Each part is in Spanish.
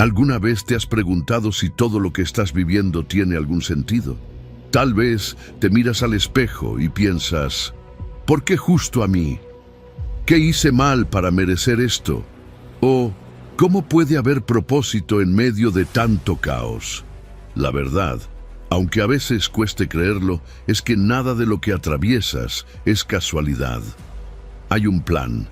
¿Alguna vez te has preguntado si todo lo que estás viviendo tiene algún sentido? Tal vez te miras al espejo y piensas, ¿por qué justo a mí? ¿Qué hice mal para merecer esto? O, ¿cómo puede haber propósito en medio de tanto caos? La verdad, aunque a veces cueste creerlo, es que nada de lo que atraviesas es casualidad. Hay un plan,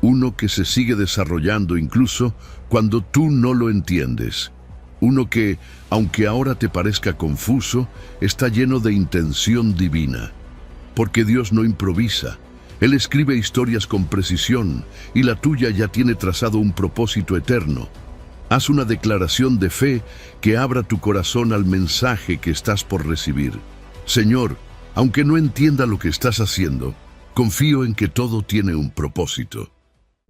uno que se sigue desarrollando incluso cuando tú no lo entiendes. Uno que, aunque ahora te parezca confuso, está lleno de intención divina. Porque Dios no improvisa. Él escribe historias con precisión y la tuya ya tiene trazado un propósito eterno. Haz una declaración de fe que abra tu corazón al mensaje que estás por recibir. Señor, aunque no entienda lo que estás haciendo, confío en que todo tiene un propósito.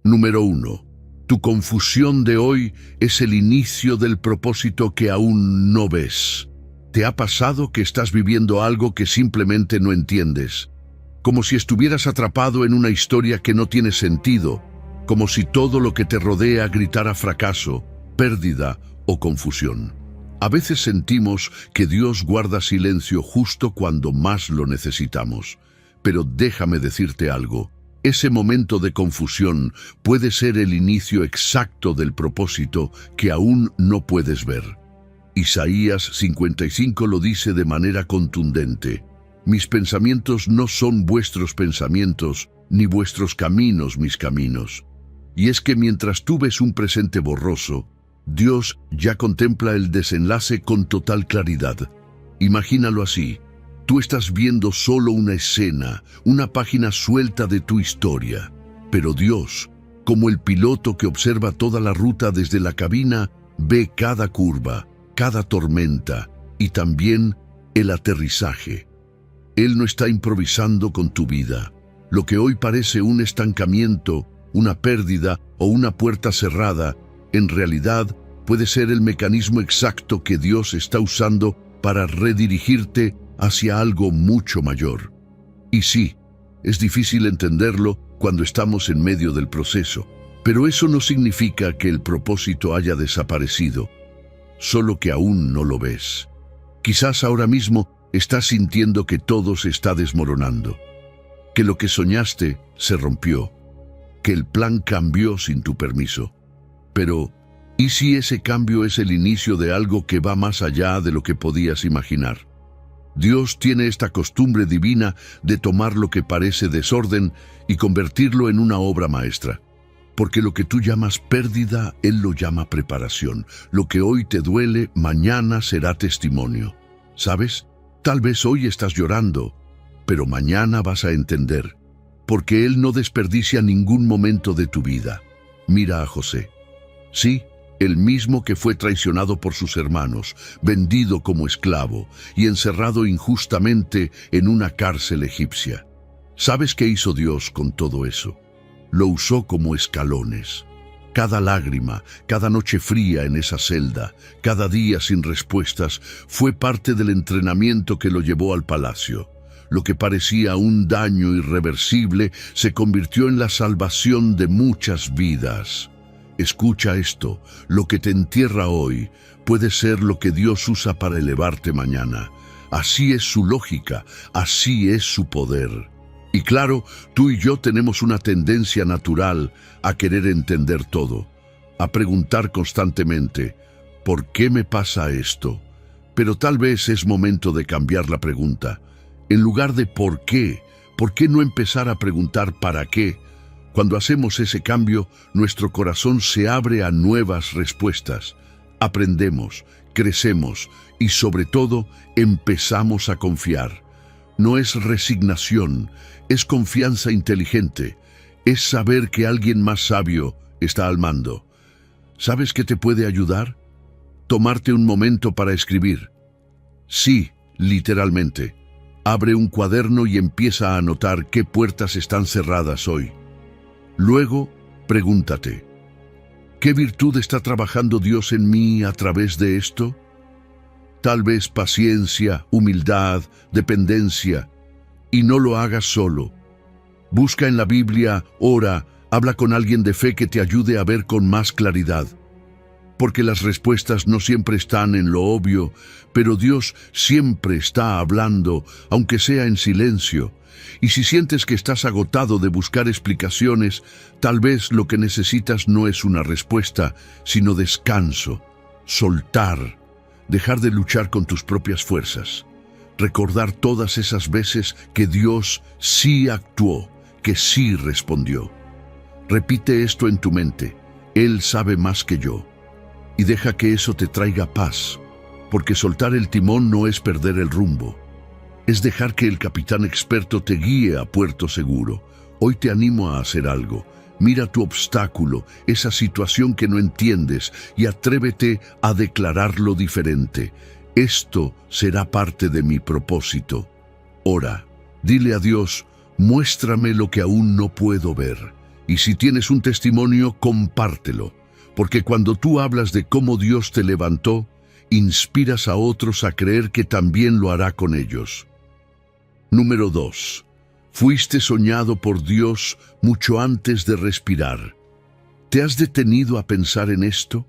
Número 1. Tu confusión de hoy es el inicio del propósito que aún no ves. ¿Te ha pasado que estás viviendo algo que simplemente no entiendes? Como si estuvieras atrapado en una historia que no tiene sentido, como si todo lo que te rodea gritara fracaso, pérdida o confusión. A veces sentimos que Dios guarda silencio justo cuando más lo necesitamos. Pero déjame decirte algo. Ese momento de confusión puede ser el inicio exacto del propósito que aún no puedes ver. Isaías 55 lo dice de manera contundente. Mis pensamientos no son vuestros pensamientos, ni vuestros caminos mis caminos. Y es que mientras tú ves un presente borroso, Dios ya contempla el desenlace con total claridad. Imagínalo así. Tú estás viendo solo una escena, una página suelta de tu historia. Pero Dios, como el piloto que observa toda la ruta desde la cabina, ve cada curva, cada tormenta y también el aterrizaje. Él no está improvisando con tu vida. Lo que hoy parece un estancamiento, una pérdida o una puerta cerrada, en realidad puede ser el mecanismo exacto que Dios está usando para redirigirte hacia algo mucho mayor. Y sí, es difícil entenderlo cuando estamos en medio del proceso, pero eso no significa que el propósito haya desaparecido, solo que aún no lo ves. Quizás ahora mismo estás sintiendo que todo se está desmoronando, que lo que soñaste se rompió, que el plan cambió sin tu permiso. Pero, ¿y si ese cambio es el inicio de algo que va más allá de lo que podías imaginar? Dios tiene esta costumbre divina de tomar lo que parece desorden y convertirlo en una obra maestra. Porque lo que tú llamas pérdida, Él lo llama preparación. Lo que hoy te duele, mañana será testimonio. ¿Sabes? Tal vez hoy estás llorando, pero mañana vas a entender. Porque Él no desperdicia ningún momento de tu vida. Mira a José. Sí, el mismo que fue traicionado por sus hermanos, vendido como esclavo y encerrado injustamente en una cárcel egipcia. ¿Sabes qué hizo Dios con todo eso? Lo usó como escalones. Cada lágrima, cada noche fría en esa celda, cada día sin respuestas, fue parte del entrenamiento que lo llevó al palacio. Lo que parecía un daño irreversible se convirtió en la salvación de muchas vidas. Escucha esto, lo que te entierra hoy puede ser lo que Dios usa para elevarte mañana. Así es su lógica, así es su poder. Y claro, tú y yo tenemos una tendencia natural a querer entender todo, a preguntar constantemente, ¿por qué me pasa esto? Pero tal vez es momento de cambiar la pregunta. En lugar de ¿por qué no empezar a preguntar ¿para qué? Cuando hacemos ese cambio, nuestro corazón se abre a nuevas respuestas. Aprendemos, crecemos y sobre todo empezamos a confiar. No es resignación, es confianza inteligente. Es saber que alguien más sabio está al mando. ¿Sabes qué te puede ayudar? Tomarte un momento para escribir. Sí, literalmente. Abre un cuaderno y empieza a anotar qué puertas están cerradas hoy. Luego, pregúntate, ¿qué virtud está trabajando Dios en mí a través de esto? Tal vez paciencia, humildad, dependencia. Y no lo hagas solo. Busca en la Biblia, ora, habla con alguien de fe que te ayude a ver con más claridad. porque las respuestas no siempre están en lo obvio, pero Dios siempre está hablando, aunque sea en silencio. Y si sientes que estás agotado de buscar explicaciones, tal vez lo que necesitas no es una respuesta, sino descanso, soltar, dejar de luchar con tus propias fuerzas, recordar todas esas veces que Dios sí actuó, que sí respondió. Repite esto en tu mente: Él sabe más que yo. Y deja que eso te traiga paz, porque soltar el timón no es perder el rumbo. Es dejar que el capitán experto te guíe a puerto seguro. Hoy te animo a hacer algo. Mira tu obstáculo, esa situación que no entiendes, y atrévete a declararlo diferente. Esto será parte de mi propósito. Ora, dile a Dios: muéstrame lo que aún no puedo ver. Y si tienes un testimonio, compártelo. Porque cuando tú hablas de cómo Dios te levantó, inspiras a otros a creer que también lo hará con ellos. Número 2. Fuiste soñado por Dios mucho antes de respirar. ¿Te has detenido a pensar en esto?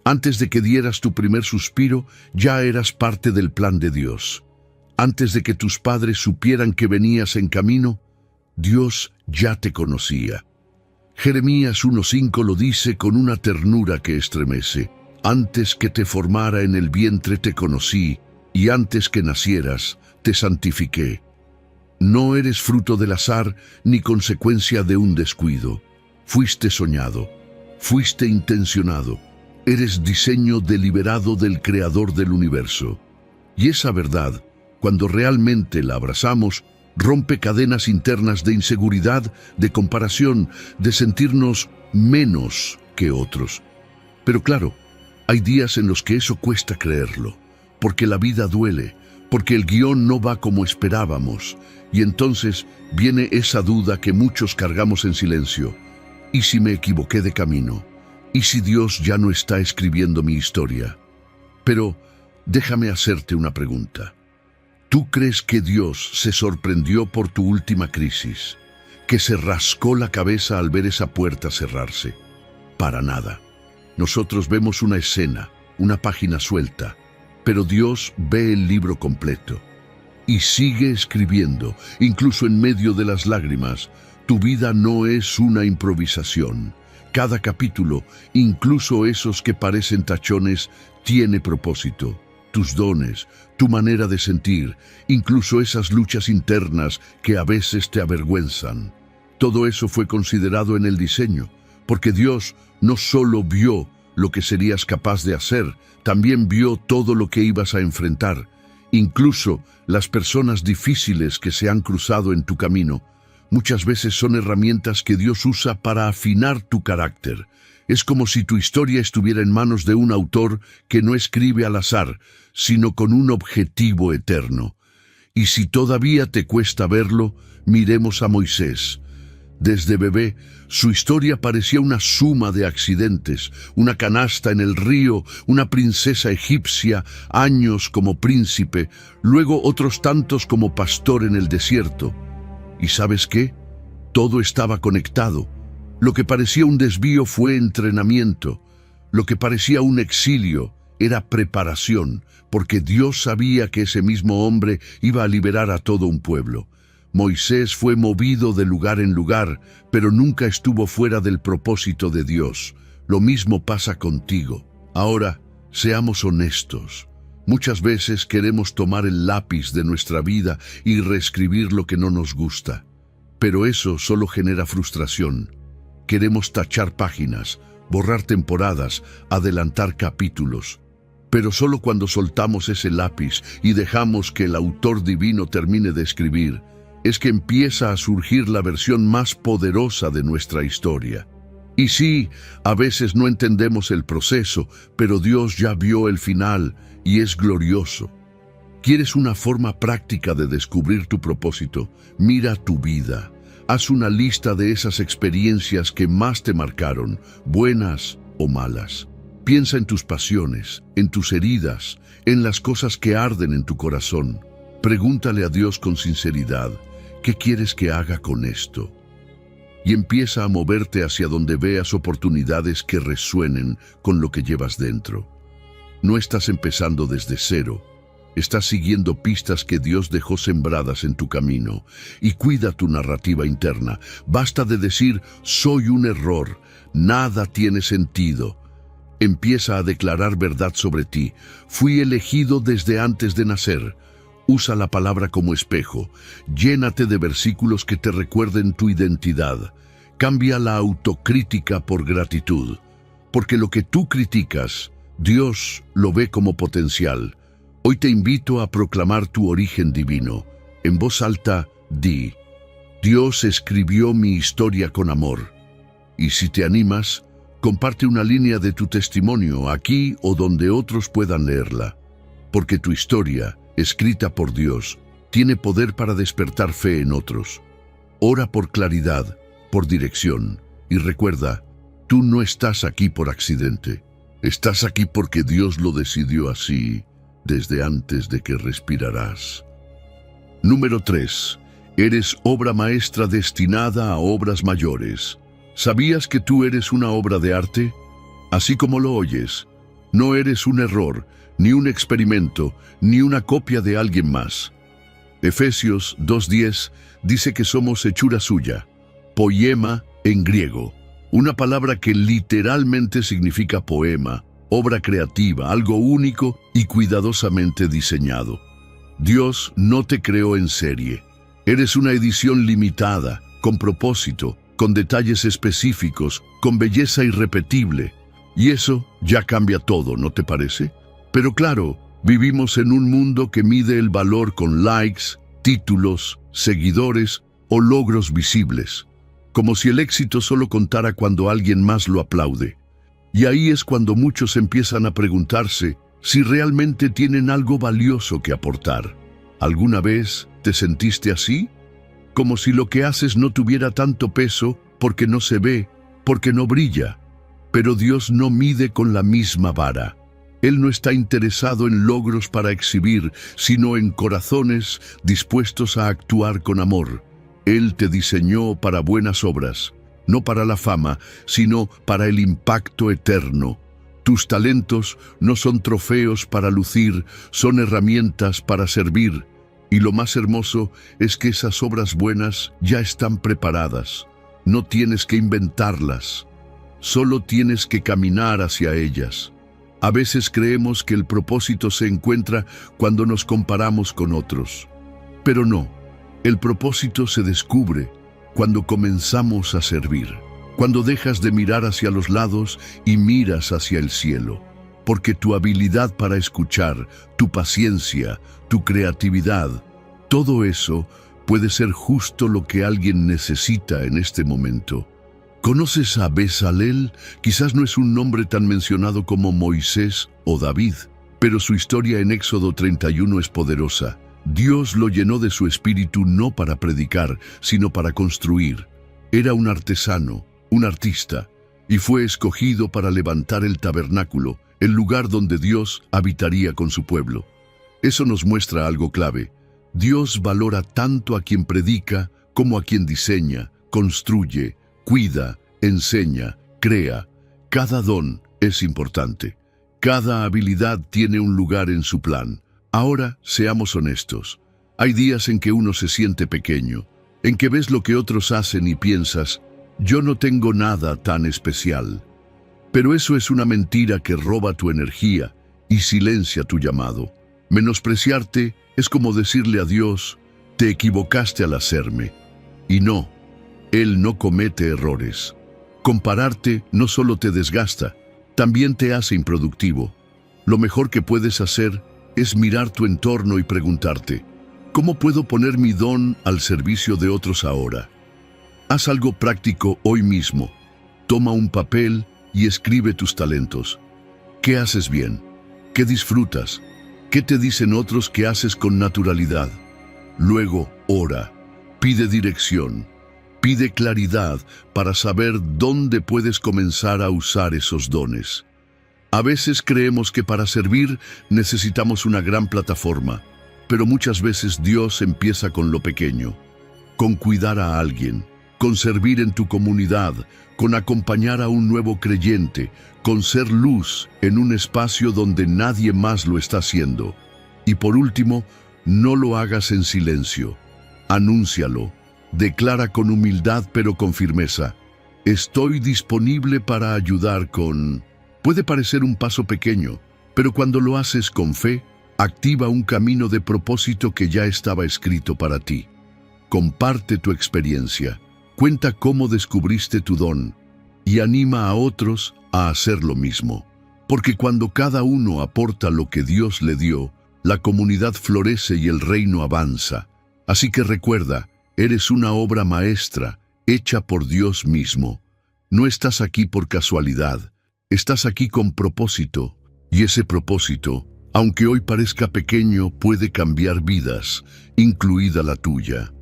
Antes de que dieras tu primer suspiro, ya eras parte del plan de Dios. Antes de que tus padres supieran que venías en camino, Dios ya te conocía. Jeremías 1:5 lo dice con una ternura que estremece: antes que te formara en el vientre te conocí, y antes que nacieras te santifiqué. No eres fruto del azar ni consecuencia de un descuido. Fuiste soñado, fuiste intencionado, eres diseño deliberado del Creador del universo. Y esa verdad, cuando realmente la abrazamos, rompe cadenas internas de inseguridad, de comparación, de sentirnos menos que otros. Pero claro, hay días en los que eso cuesta creerlo, porque la vida duele, porque el guión no va como esperábamos, y entonces viene esa duda que muchos cargamos en silencio: ¿y si me equivoqué de camino? ¿Y si Dios ya no está escribiendo mi historia? Pero déjame hacerte una pregunta. ¿Tú crees que Dios se sorprendió por tu última crisis? ¿Que se rascó la cabeza al ver esa puerta cerrarse? Para nada. Nosotros vemos una escena, una página suelta, pero Dios ve el libro completo y sigue escribiendo, incluso en medio de las lágrimas. Tu vida no es una improvisación. Cada capítulo, incluso esos que parecen tachones, tiene propósito. Tus dones, tu manera de sentir, incluso esas luchas internas que a veces te avergüenzan. Todo eso fue considerado en el diseño, porque Dios no solo vio lo que serías capaz de hacer, también vio todo lo que ibas a enfrentar, incluso las personas difíciles que se han cruzado en tu camino. Muchas veces son herramientas que Dios usa para afinar tu carácter. Es como si tu historia estuviera en manos de un autor que no escribe al azar, sino con un objetivo eterno. Y si todavía te cuesta verlo, miremos a Moisés. Desde bebé, su historia parecía una suma de accidentes: una canasta en el río, una princesa egipcia, años como príncipe, luego otros tantos como pastor en el desierto. ¿Y sabes qué? Todo estaba conectado. Lo que parecía un desvío fue entrenamiento. Lo que parecía un exilio era preparación, porque Dios sabía que ese mismo hombre iba a liberar a todo un pueblo. Moisés fue movido de lugar en lugar, pero nunca estuvo fuera del propósito de Dios. Lo mismo pasa contigo. Ahora, seamos honestos. Muchas veces queremos tomar el lápiz de nuestra vida y reescribir lo que no nos gusta. Pero eso solo genera frustración. Queremos tachar páginas, borrar temporadas, adelantar capítulos. Pero solo cuando soltamos ese lápiz y dejamos que el autor divino termine de escribir, es que empieza a surgir la versión más poderosa de nuestra historia. Y sí, a veces no entendemos el proceso, pero Dios ya vio el final y es glorioso. ¿Quieres una forma práctica de descubrir tu propósito? Mira tu vida. Haz una lista de esas experiencias que más te marcaron, buenas o malas. Piensa en tus pasiones, en tus heridas, en las cosas que arden en tu corazón. Pregúntale a Dios con sinceridad: ¿qué quieres que haga con esto? y empieza a moverte hacia donde veas oportunidades que resuenen con lo que llevas dentro. No estás empezando desde cero. Estás siguiendo pistas que Dios dejó sembradas en tu camino, y cuida tu narrativa interna. Basta de decir, soy un error, nada tiene sentido. Empieza a declarar verdad sobre ti. Fui elegido desde antes de nacer. Usa la palabra como espejo. Llénate de versículos que te recuerden tu identidad. Cambia la autocrítica por gratitud, porque lo que tú criticas, Dios lo ve como potencial. Hoy te invito a proclamar tu origen divino. En voz alta, di: Dios escribió mi historia con amor. Y si te animas, comparte una línea de tu testimonio aquí o donde otros puedan leerla. Porque tu historia, escrita por Dios, tiene poder para despertar fe en otros. Ora por claridad, por dirección. Y recuerda, tú no estás aquí por accidente. Estás aquí porque Dios lo decidió así, desde antes de que respirarás. Número 3. Eres obra maestra destinada a obras mayores. ¿Sabías que tú eres una obra de arte? Así como lo oyes, no eres un error, ni un experimento, ni una copia de alguien más. Efesios 2:10 dice que somos hechura suya, poiema en griego, una palabra que literalmente significa poema, obra creativa, algo único y cuidadosamente diseñado. Dios no te creó en serie. Eres una edición limitada, con propósito, con detalles específicos, con belleza irrepetible. Y eso ya cambia todo, ¿no te parece? Pero claro, vivimos en un mundo que mide el valor con likes, títulos, seguidores o logros visibles, como si el éxito solo contara cuando alguien más lo aplaude. Y ahí es cuando muchos empiezan a preguntarse si realmente tienen algo valioso que aportar. ¿Alguna vez te sentiste así? Como si lo que haces no tuviera tanto peso porque no se ve, porque no brilla. Pero Dios no mide con la misma vara. Él no está interesado en logros para exhibir, sino en corazones dispuestos a actuar con amor. Él te diseñó para buenas obras, no para la fama, sino para el impacto eterno. Tus talentos no son trofeos para lucir, son herramientas para servir. Y lo más hermoso es que esas obras buenas ya están preparadas. No tienes que inventarlas, solo tienes que caminar hacia ellas. A veces creemos que el propósito se encuentra cuando nos comparamos con otros. Pero no, el propósito se descubre cuando comenzamos a servir, cuando dejas de mirar hacia los lados y miras hacia el cielo. Porque tu habilidad para escuchar, tu paciencia, tu creatividad, todo eso puede ser justo lo que alguien necesita en este momento. ¿Conoces a Bezalel? Quizás no es un nombre tan mencionado como Moisés o David, pero su historia en Éxodo 31 es poderosa. Dios lo llenó de su espíritu no para predicar, sino para construir. Era un artesano, un artista, y fue escogido para levantar el tabernáculo, el lugar donde Dios habitaría con su pueblo. Eso nos muestra algo clave. Dios valora tanto a quien predica como a quien diseña, construye, cuida, enseña, crea. Cada don es importante. Cada habilidad tiene un lugar en su plan. Ahora, seamos honestos. Hay días en que uno se siente pequeño, en que ves lo que otros hacen y piensas, yo no tengo nada tan especial. Pero eso es una mentira que roba tu energía y silencia tu llamado. Menospreciarte es como decirle a Dios, te equivocaste al hacerme. Y no, Él no comete errores. Compararte no solo te desgasta, también te hace improductivo. Lo mejor que puedes hacer es mirar tu entorno y preguntarte, ¿cómo puedo poner mi don al servicio de otros ahora? Haz algo práctico hoy mismo. Toma un papel y escribe tus talentos. ¿Qué haces bien? ¿Qué disfrutas? ¿Qué te dicen otros que haces con naturalidad? Luego, ora, pide dirección, pide claridad para saber dónde puedes comenzar a usar esos dones. A veces creemos que para servir necesitamos una gran plataforma, pero muchas veces Dios empieza con lo pequeño, con cuidar a alguien, con servir en tu comunidad, con acompañar a un nuevo creyente, con ser luz en un espacio donde nadie más lo está haciendo. Y por último, no lo hagas en silencio. Anúncialo. Declara con humildad pero con firmeza: estoy disponible para ayudar con... Puede parecer un paso pequeño, pero cuando lo haces con fe, activa un camino de propósito que ya estaba escrito para ti. Comparte tu experiencia, cuenta cómo descubriste tu don y anima a otros a hacer lo mismo. Porque cuando cada uno aporta lo que Dios le dio, la comunidad florece y el reino avanza. Así que recuerda, eres una obra maestra, hecha por Dios mismo. No estás aquí por casualidad, estás aquí con propósito, y ese propósito, aunque hoy parezca pequeño, puede cambiar vidas, incluida la tuya.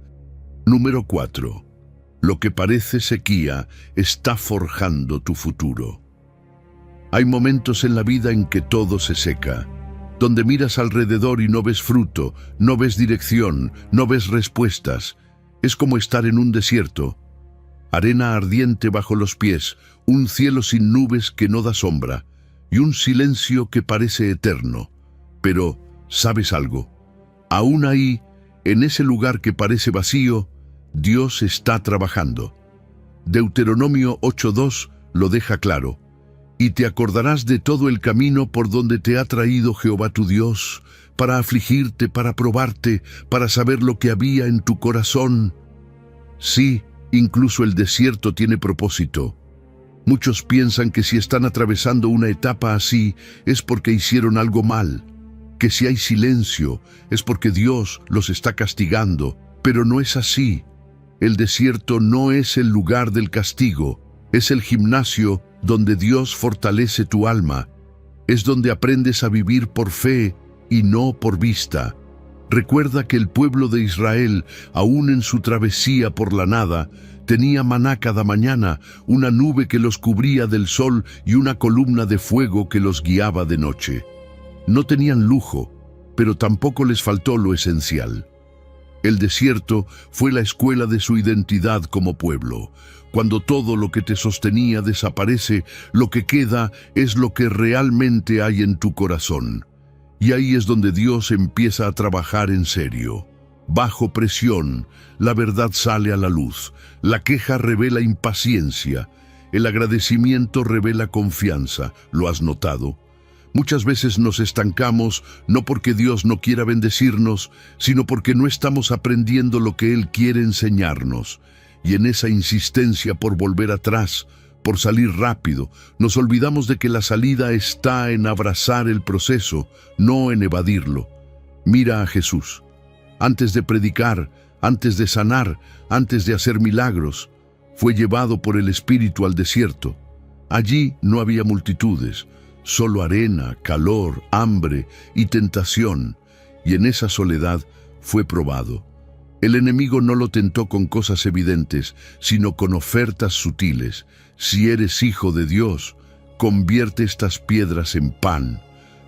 Número 4. Lo que parece sequía está forjando tu futuro. Hay momentos en la vida en que todo se seca, donde miras alrededor y no ves fruto, no ves dirección, no ves respuestas. Es como estar en un desierto. Arena ardiente bajo los pies, un cielo sin nubes que no da sombra, y un silencio que parece eterno. Pero, ¿sabes algo? Aún ahí, en ese lugar que parece vacío, Dios está trabajando. Deuteronomio 8:2 lo deja claro. Y te acordarás de todo el camino por donde te ha traído Jehová tu Dios, para afligirte, para probarte, para saber lo que había en tu corazón. Sí, incluso el desierto tiene propósito. Muchos piensan que si están atravesando una etapa así es porque hicieron algo mal, que si hay silencio es porque Dios los está castigando, pero no es así. El desierto no es el lugar del castigo, es el gimnasio donde Dios fortalece tu alma. Es donde aprendes a vivir por fe y no por vista. Recuerda que el pueblo de Israel, aún en su travesía por la nada, tenía maná cada mañana, una nube que los cubría del sol y una columna de fuego que los guiaba de noche. No tenían lujo, pero tampoco les faltó lo esencial. El desierto fue la escuela de su identidad como pueblo. Cuando todo lo que te sostenía desaparece, lo que queda es lo que realmente hay en tu corazón. Y ahí es donde Dios empieza a trabajar en serio. Bajo presión, la verdad sale a la luz. La queja revela impaciencia. El agradecimiento revela confianza. ¿Lo has notado? Muchas veces nos estancamos no porque Dios no quiera bendecirnos, sino porque no estamos aprendiendo lo que Él quiere enseñarnos. Y en esa insistencia por volver atrás, por salir rápido, nos olvidamos de que la salida está en abrazar el proceso, no en evadirlo. Mira a Jesús. Antes de predicar, antes de sanar, antes de hacer milagros, fue llevado por el Espíritu al desierto. Allí no había multitudes, solo arena, calor, hambre y tentación, y en esa soledad fue probado. El enemigo no lo tentó con cosas evidentes, sino con ofertas sutiles. Si eres hijo de Dios, convierte estas piedras en pan.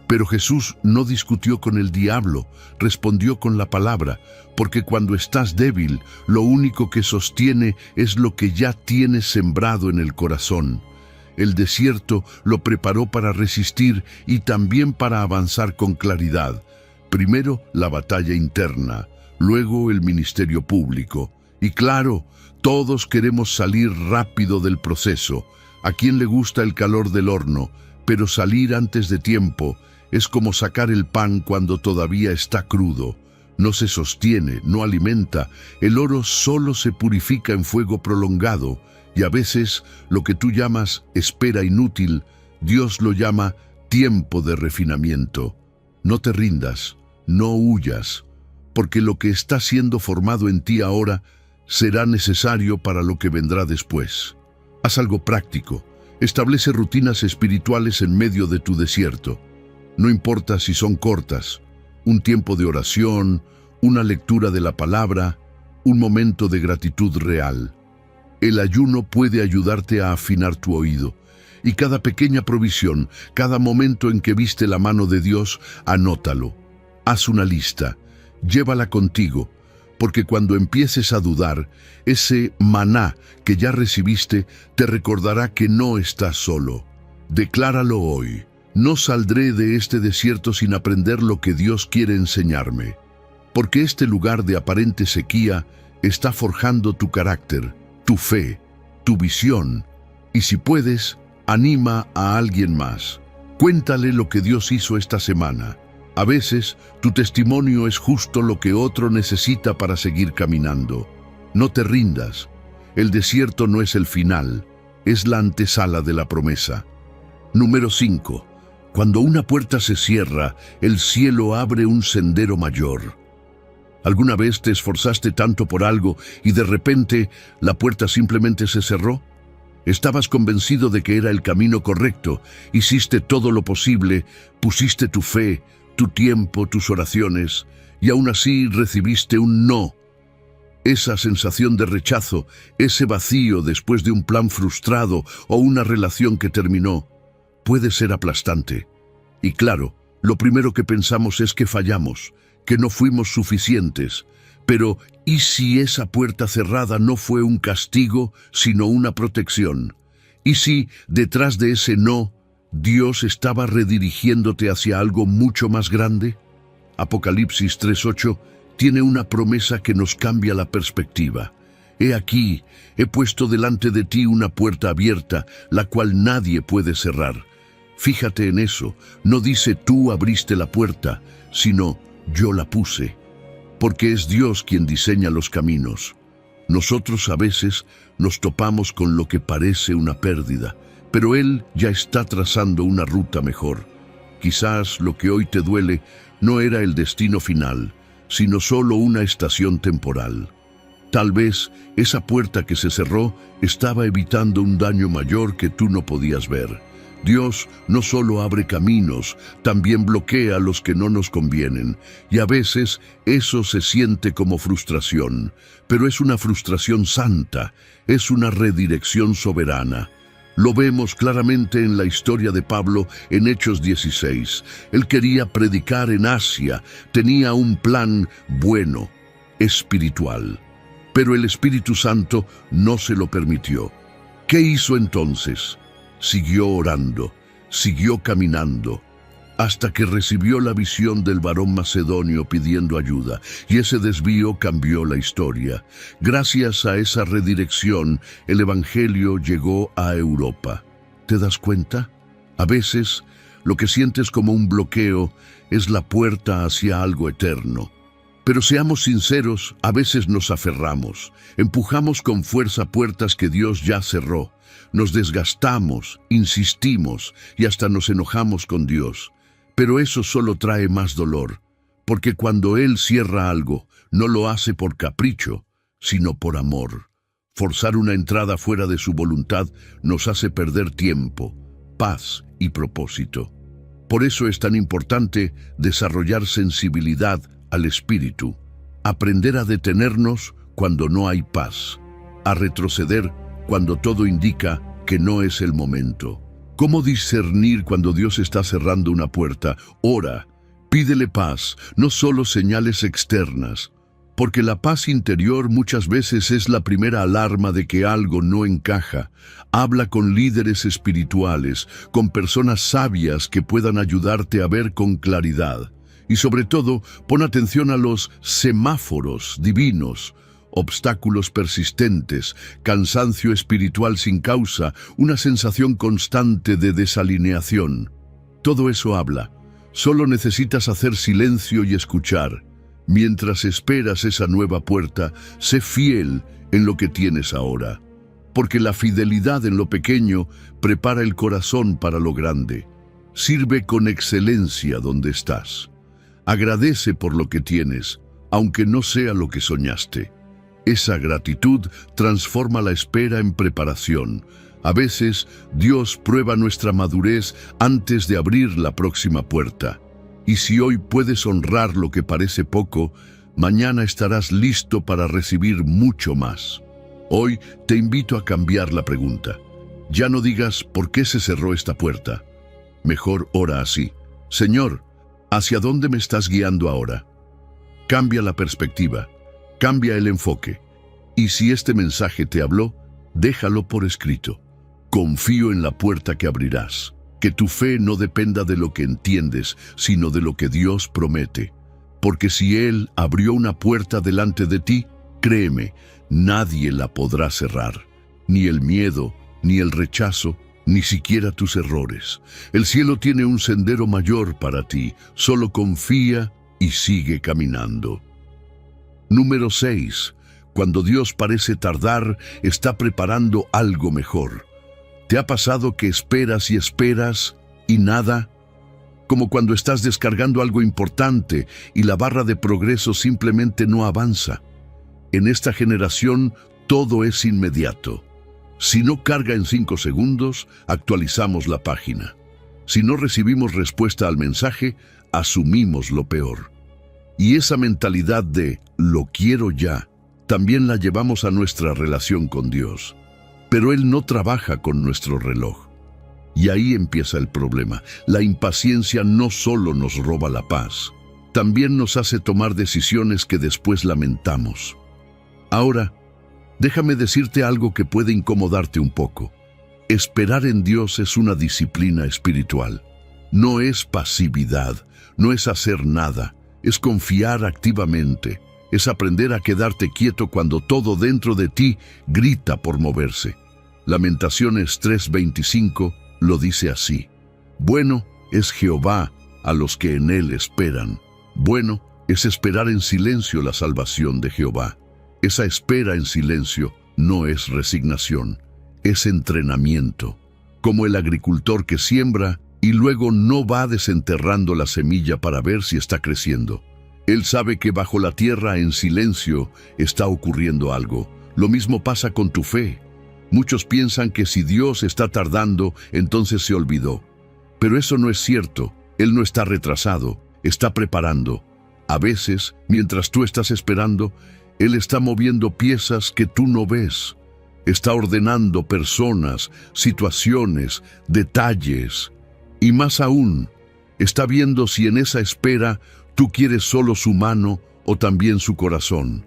Pero Jesús no discutió con el diablo, respondió con la palabra, porque cuando estás débil, lo único que sostiene es lo que ya tienes sembrado en el corazón. El desierto lo preparó para resistir y también para avanzar con claridad. Primero la batalla interna, luego el ministerio público. Y claro, todos queremos salir rápido del proceso. ¿A quién le gusta el calor del horno? Pero salir antes de tiempo es como sacar el pan cuando todavía está crudo. No se sostiene, no alimenta. El oro solo se purifica en fuego prolongado. Y a veces, lo que tú llamas espera inútil, Dios lo llama tiempo de refinamiento. No te rindas, no huyas, porque lo que está siendo formado en ti ahora será necesario para lo que vendrá después. Haz algo práctico. Establece rutinas espirituales en medio de tu desierto. No importa si son cortas, un tiempo de oración, una lectura de la palabra, un momento de gratitud real. El ayuno puede ayudarte a afinar tu oído, y cada pequeña provisión, cada momento en que viste la mano de Dios, anótalo. Haz una lista, llévala contigo, porque cuando empieces a dudar, ese maná que ya recibiste te recordará que no estás solo. Decláralo hoy. No saldré de este desierto sin aprender lo que Dios quiere enseñarme, porque este lugar de aparente sequía está forjando tu carácter, tu fe, tu visión, y si puedes, anima a alguien más. Cuéntale lo que Dios hizo esta semana. A veces, tu testimonio es justo lo que otro necesita para seguir caminando. No te rindas. El desierto no es el final, es la antesala de la promesa. Número 5. Cuando una puerta se cierra, el cielo abre un sendero mayor. ¿Alguna vez te esforzaste tanto por algo y de repente la puerta simplemente se cerró? Estabas convencido de que era el camino correcto, hiciste todo lo posible, pusiste tu fe, tu tiempo, tus oraciones, y aún así recibiste un no. Esa sensación de rechazo, ese vacío después de un plan frustrado o una relación que terminó, puede ser aplastante. Y claro, lo primero que pensamos es que fallamos, que no fuimos suficientes. Pero, ¿y si esa puerta cerrada no fue un castigo, sino una protección? ¿Y si, detrás de ese no, Dios estaba redirigiéndote hacia algo mucho más grande? Apocalipsis 3:8 tiene una promesa que nos cambia la perspectiva. He aquí, he puesto delante de ti una puerta abierta, la cual nadie puede cerrar. Fíjate en eso, no dice tú abriste la puerta, sino yo la puse. Porque es Dios quien diseña los caminos. Nosotros a veces nos topamos con lo que parece una pérdida, pero Él ya está trazando una ruta mejor. Quizás lo que hoy te duele no era el destino final, sino solo una estación temporal. Tal vez esa puerta que se cerró estaba evitando un daño mayor que tú no podías ver. Dios no solo abre caminos, también bloquea los que no nos convienen, y a veces eso se siente como frustración, pero es una frustración santa, es una redirección soberana. Lo vemos claramente en la historia de Pablo en Hechos 16. Él quería predicar en Asia, tenía un plan bueno, espiritual, pero el Espíritu Santo no se lo permitió. ¿Qué hizo entonces? Siguió orando, siguió caminando, hasta que recibió la visión del varón macedonio pidiendo ayuda, y ese desvío cambió la historia. Gracias a esa redirección, el Evangelio llegó a Europa. ¿Te das cuenta? A veces, lo que sientes como un bloqueo es la puerta hacia algo eterno. Pero seamos sinceros, a veces nos aferramos, empujamos con fuerza puertas que Dios ya cerró. Nos desgastamos, insistimos y hasta nos enojamos con Dios. Pero eso solo trae más dolor, porque cuando Él cierra algo, no lo hace por capricho, sino por amor. Forzar una entrada fuera de su voluntad nos hace perder tiempo, paz y propósito. Por eso es tan importante desarrollar sensibilidad al espíritu, aprender a detenernos cuando no hay paz, a retroceder cuando todo indica que no es el momento. ¿Cómo discernir cuando Dios está cerrando una puerta? Ora, pídele paz, no solo señales externas, porque la paz interior muchas veces es la primera alarma de que algo no encaja. Habla con líderes espirituales, con personas sabias que puedan ayudarte a ver con claridad. Y sobre todo, pon atención a los semáforos divinos, obstáculos persistentes, cansancio espiritual sin causa, una sensación constante de desalineación. Todo eso habla. Solo necesitas hacer silencio y escuchar. Mientras esperas esa nueva puerta, sé fiel en lo que tienes ahora. Porque la fidelidad en lo pequeño prepara el corazón para lo grande. Sirve con excelencia donde estás. Agradece por lo que tienes, aunque no sea lo que soñaste. Esa gratitud transforma la espera en preparación. A veces, Dios prueba nuestra madurez antes de abrir la próxima puerta. Y si hoy puedes honrar lo que parece poco, mañana estarás listo para recibir mucho más. Hoy te invito a cambiar la pregunta. Ya no digas ¿por qué se cerró esta puerta? Mejor ora así. Señor, ¿hacia dónde me estás guiando ahora? Cambia la perspectiva. Cambia el enfoque. Y si este mensaje te habló, déjalo por escrito. Confío en la puerta que abrirás. Que tu fe no dependa de lo que entiendes, sino de lo que Dios promete. Porque si Él abrió una puerta delante de ti, créeme, nadie la podrá cerrar. Ni el miedo, ni el rechazo, ni siquiera tus errores. El cielo tiene un sendero mayor para ti. Solo confía y sigue caminando. Número 6. Cuando Dios parece tardar, está preparando algo mejor. ¿Te ha pasado que esperas y esperas y nada? Como cuando estás descargando algo importante y la barra de progreso simplemente no avanza. En esta generación todo es inmediato. Si no carga en 5 segundos, actualizamos la página. Si no recibimos respuesta al mensaje, asumimos lo peor. Y esa mentalidad de «lo quiero ya» también la llevamos a nuestra relación con Dios. Pero Él no trabaja con nuestro reloj. Y ahí empieza el problema. La impaciencia no solo nos roba la paz, también nos hace tomar decisiones que después lamentamos. Ahora, déjame decirte algo que puede incomodarte un poco. Esperar en Dios es una disciplina espiritual. No es pasividad, no es hacer nada, es confiar activamente, es aprender a quedarte quieto cuando todo dentro de ti grita por moverse. Lamentaciones 3:25 lo dice así: bueno es Jehová a los que en Él esperan. Bueno es esperar en silencio la salvación de Jehová. Esa espera en silencio no es resignación, es entrenamiento. Como el agricultor que siembra y luego no va desenterrando la semilla para ver si está creciendo. Él sabe que bajo la tierra en silencio está ocurriendo algo. Lo mismo pasa con tu fe. Muchos piensan que si Dios está tardando, entonces se olvidó. Pero eso no es cierto. Él no está retrasado, está preparando. A veces, mientras tú estás esperando, Él está moviendo piezas que tú no ves. Está ordenando personas, situaciones, detalles. Y más aún, está viendo si en esa espera tú quieres solo su mano o también su corazón.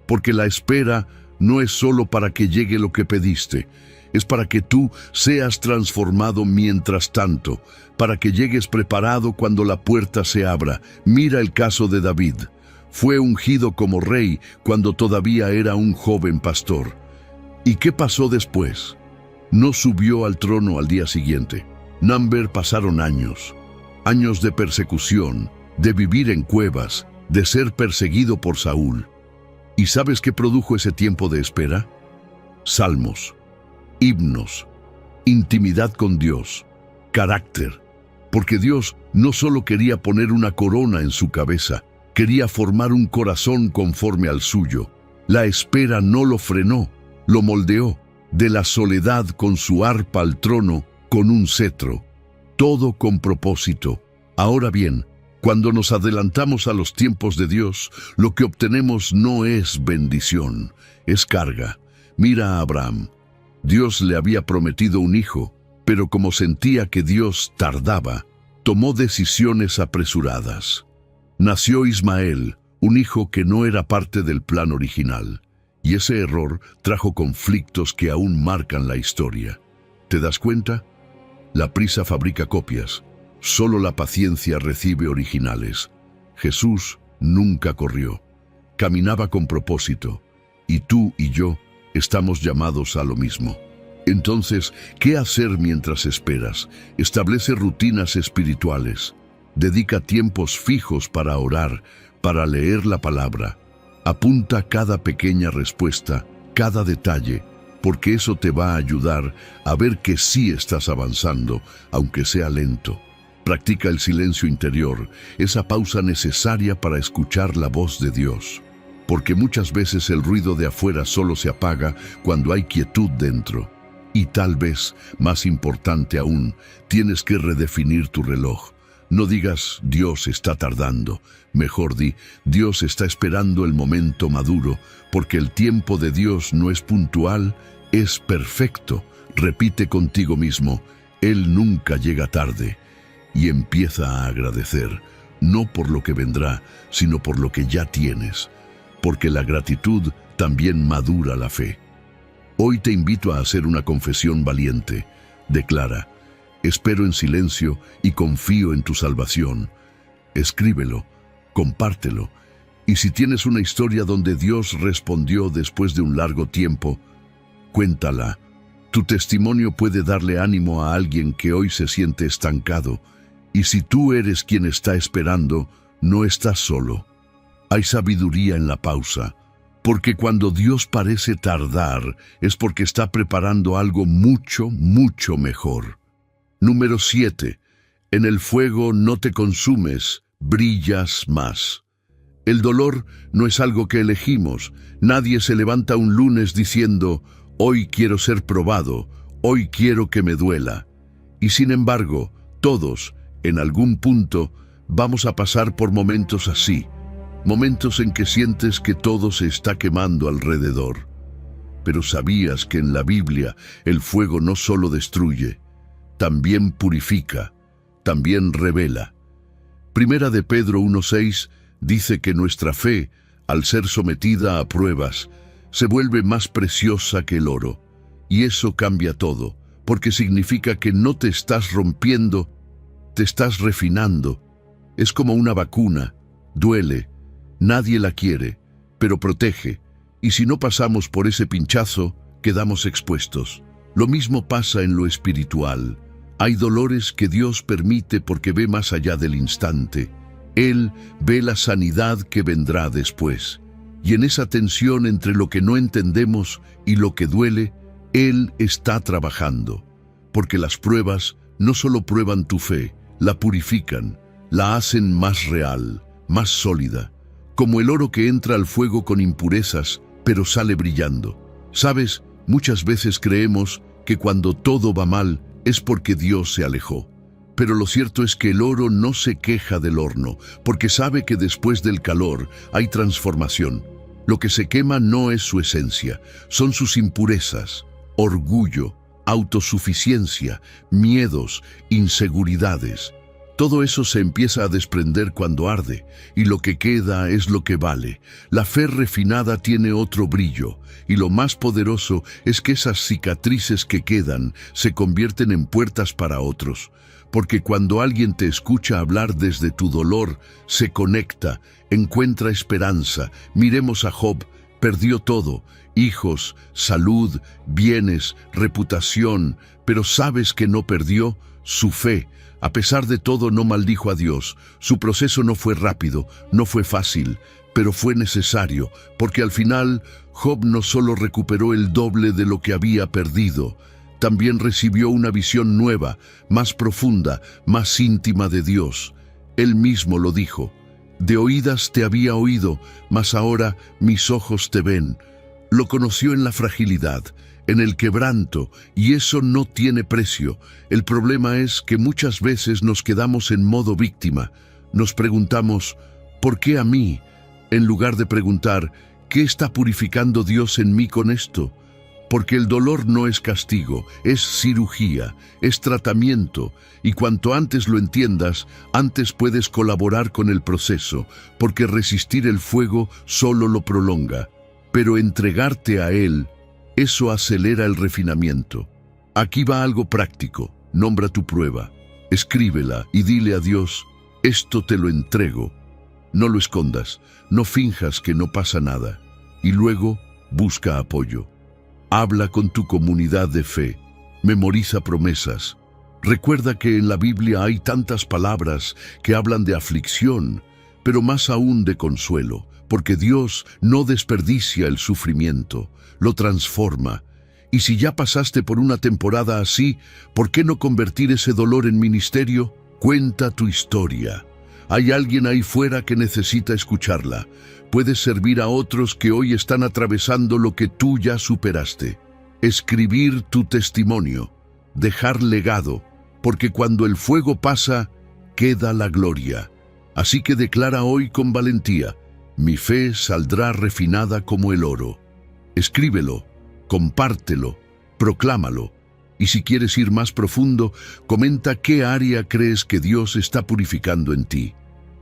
Porque la espera no es solo para que llegue lo que pediste, es para que tú seas transformado mientras tanto, para que llegues preparado cuando la puerta se abra. Mira el caso de David. Fue ungido como rey cuando todavía era un joven pastor. ¿Y qué pasó después? No subió al trono al día siguiente. Pasaron años. Años de persecución, de vivir en cuevas, de ser perseguido por Saúl. ¿Y sabes qué produjo ese tiempo de espera? Salmos, himnos, intimidad con Dios, carácter. Porque Dios no solo quería poner una corona en su cabeza, quería formar un corazón conforme al suyo. La espera no lo frenó, lo moldeó, de la soledad con su arpa al trono, con un cetro. Todo con propósito. Ahora bien, cuando nos adelantamos a los tiempos de Dios, lo que obtenemos no es bendición, es carga. Mira a Abraham. Dios le había prometido un hijo, pero como sentía que Dios tardaba, tomó decisiones apresuradas. Nació Ismael, un hijo que no era parte del plan original, y ese error trajo conflictos que aún marcan la historia. ¿Te das cuenta? La prisa fabrica copias. Solo la paciencia recibe originales. Jesús nunca corrió. Caminaba con propósito. Y tú y yo estamos llamados a lo mismo. Entonces, ¿qué hacer mientras esperas? Establece rutinas espirituales. Dedica tiempos fijos para orar, para leer la palabra. Apunta cada pequeña respuesta, cada detalle, porque eso te va a ayudar a ver que sí estás avanzando, aunque sea lento. Practica el silencio interior, esa pausa necesaria para escuchar la voz de Dios. Porque muchas veces el ruido de afuera solo se apaga cuando hay quietud dentro. Y tal vez, más importante aún, tienes que redefinir tu reloj. No digas, Dios está tardando. Mejor di, Dios está esperando el momento maduro, porque el tiempo de Dios no es puntual, es perfecto. Repite contigo mismo, Él nunca llega tarde. Y empieza a agradecer, no por lo que vendrá, sino por lo que ya tienes. porque la gratitud también madura la fe. Hoy te invito a hacer una confesión valiente. Declara: espero en silencio y confío en tu salvación. Escríbelo, compártelo, y si tienes una historia donde Dios respondió después de un largo tiempo, cuéntala. Tu testimonio puede darle ánimo a alguien que hoy se siente estancado, y si tú eres quien está esperando, no estás solo. Hay sabiduría en la pausa, porque cuando Dios parece tardar, es porque está preparando algo mucho, mucho mejor. Número 7. En el fuego no te consumes, brillas más. El dolor no es algo que elegimos. Nadie se levanta un lunes diciendo: hoy quiero ser probado, hoy quiero que me duela. Y sin embargo, todos, en algún punto, vamos a pasar por momentos así. Momentos en que sientes que todo se está quemando alrededor. Pero ¿sabías que en la Biblia el fuego no solo destruye, también purifica, también revela? Primera de Pedro 1:6 dice que nuestra fe, al ser sometida a pruebas, se vuelve más preciosa que el oro. Y eso cambia todo, porque significa que no te estás rompiendo, te estás refinando. Es como una vacuna, duele, nadie la quiere, pero protege. Y si no pasamos por ese pinchazo, quedamos expuestos. Lo mismo pasa en lo espiritual. Hay dolores que Dios permite porque ve más allá del instante. Él ve la sanidad que vendrá después. Y en esa tensión entre lo que no entendemos y lo que duele, Él está trabajando. Porque las pruebas no solo prueban tu fe, la purifican, la hacen más real, más sólida. Como el oro que entra al fuego con impurezas, pero sale brillando. ¿Sabes? Muchas veces creemos que cuando todo va mal es porque Dios se alejó. Pero lo cierto es que el oro no se queja del horno, porque sabe que después del calor hay transformación. Lo que se quema no es su esencia, son sus impurezas, orgullo, autosuficiencia, miedos, inseguridades. Todo eso se empieza a desprender cuando arde, y lo que queda es lo que vale. La fe refinada tiene otro brillo, y lo más poderoso es que esas cicatrices que quedan se convierten en puertas para otros. Porque cuando alguien te escucha hablar desde tu dolor, se conecta, encuentra esperanza. Miremos a Job, perdió todo: hijos, salud, bienes, reputación, pero ¿sabes qué no perdió? Su fe. A pesar de todo, no maldijo a Dios. Su proceso no fue rápido, no fue fácil, pero fue necesario, porque al final Job no solo recuperó el doble de lo que había perdido, también recibió una visión nueva, más profunda, más íntima de Dios. Él mismo lo dijo: de oídas te había oído, mas ahora mis ojos te ven. Lo conoció en la fragilidad, en el quebranto, y eso no tiene precio. El problema es que muchas veces nos quedamos en modo víctima. Nos preguntamos: ¿por qué a mí?, en lugar de preguntar: ¿qué está purificando Dios en mí con esto? Porque el dolor no es castigo, es cirugía, es tratamiento, y cuanto antes lo entiendas, antes puedes colaborar con el proceso, porque resistir el fuego solo lo prolonga. Pero entregarte a él, eso acelera el refinamiento. Aquí va algo práctico: nombra tu prueba, escríbela y dile a Dios: esto te lo entrego. No lo escondas, no finjas que no pasa nada, y luego busca apoyo. Habla con tu comunidad de fe, memoriza promesas. Recuerda que en la Biblia hay tantas palabras que hablan de aflicción, pero más aún de consuelo, porque Dios no desperdicia el sufrimiento, lo transforma. Y si ya pasaste por una temporada así, ¿por qué no convertir ese dolor en ministerio? Cuenta tu historia. Hay alguien ahí fuera que necesita escucharla. Puedes servir a otros que hoy están atravesando lo que tú ya superaste. Escribir tu testimonio, dejar legado, porque cuando el fuego pasa, queda la gloria. Así que declara hoy con valentía: mi fe saldrá refinada como el oro. Escríbelo, compártelo, proclámalo. Y si quieres ir más profundo, comenta qué área crees que Dios está purificando en ti.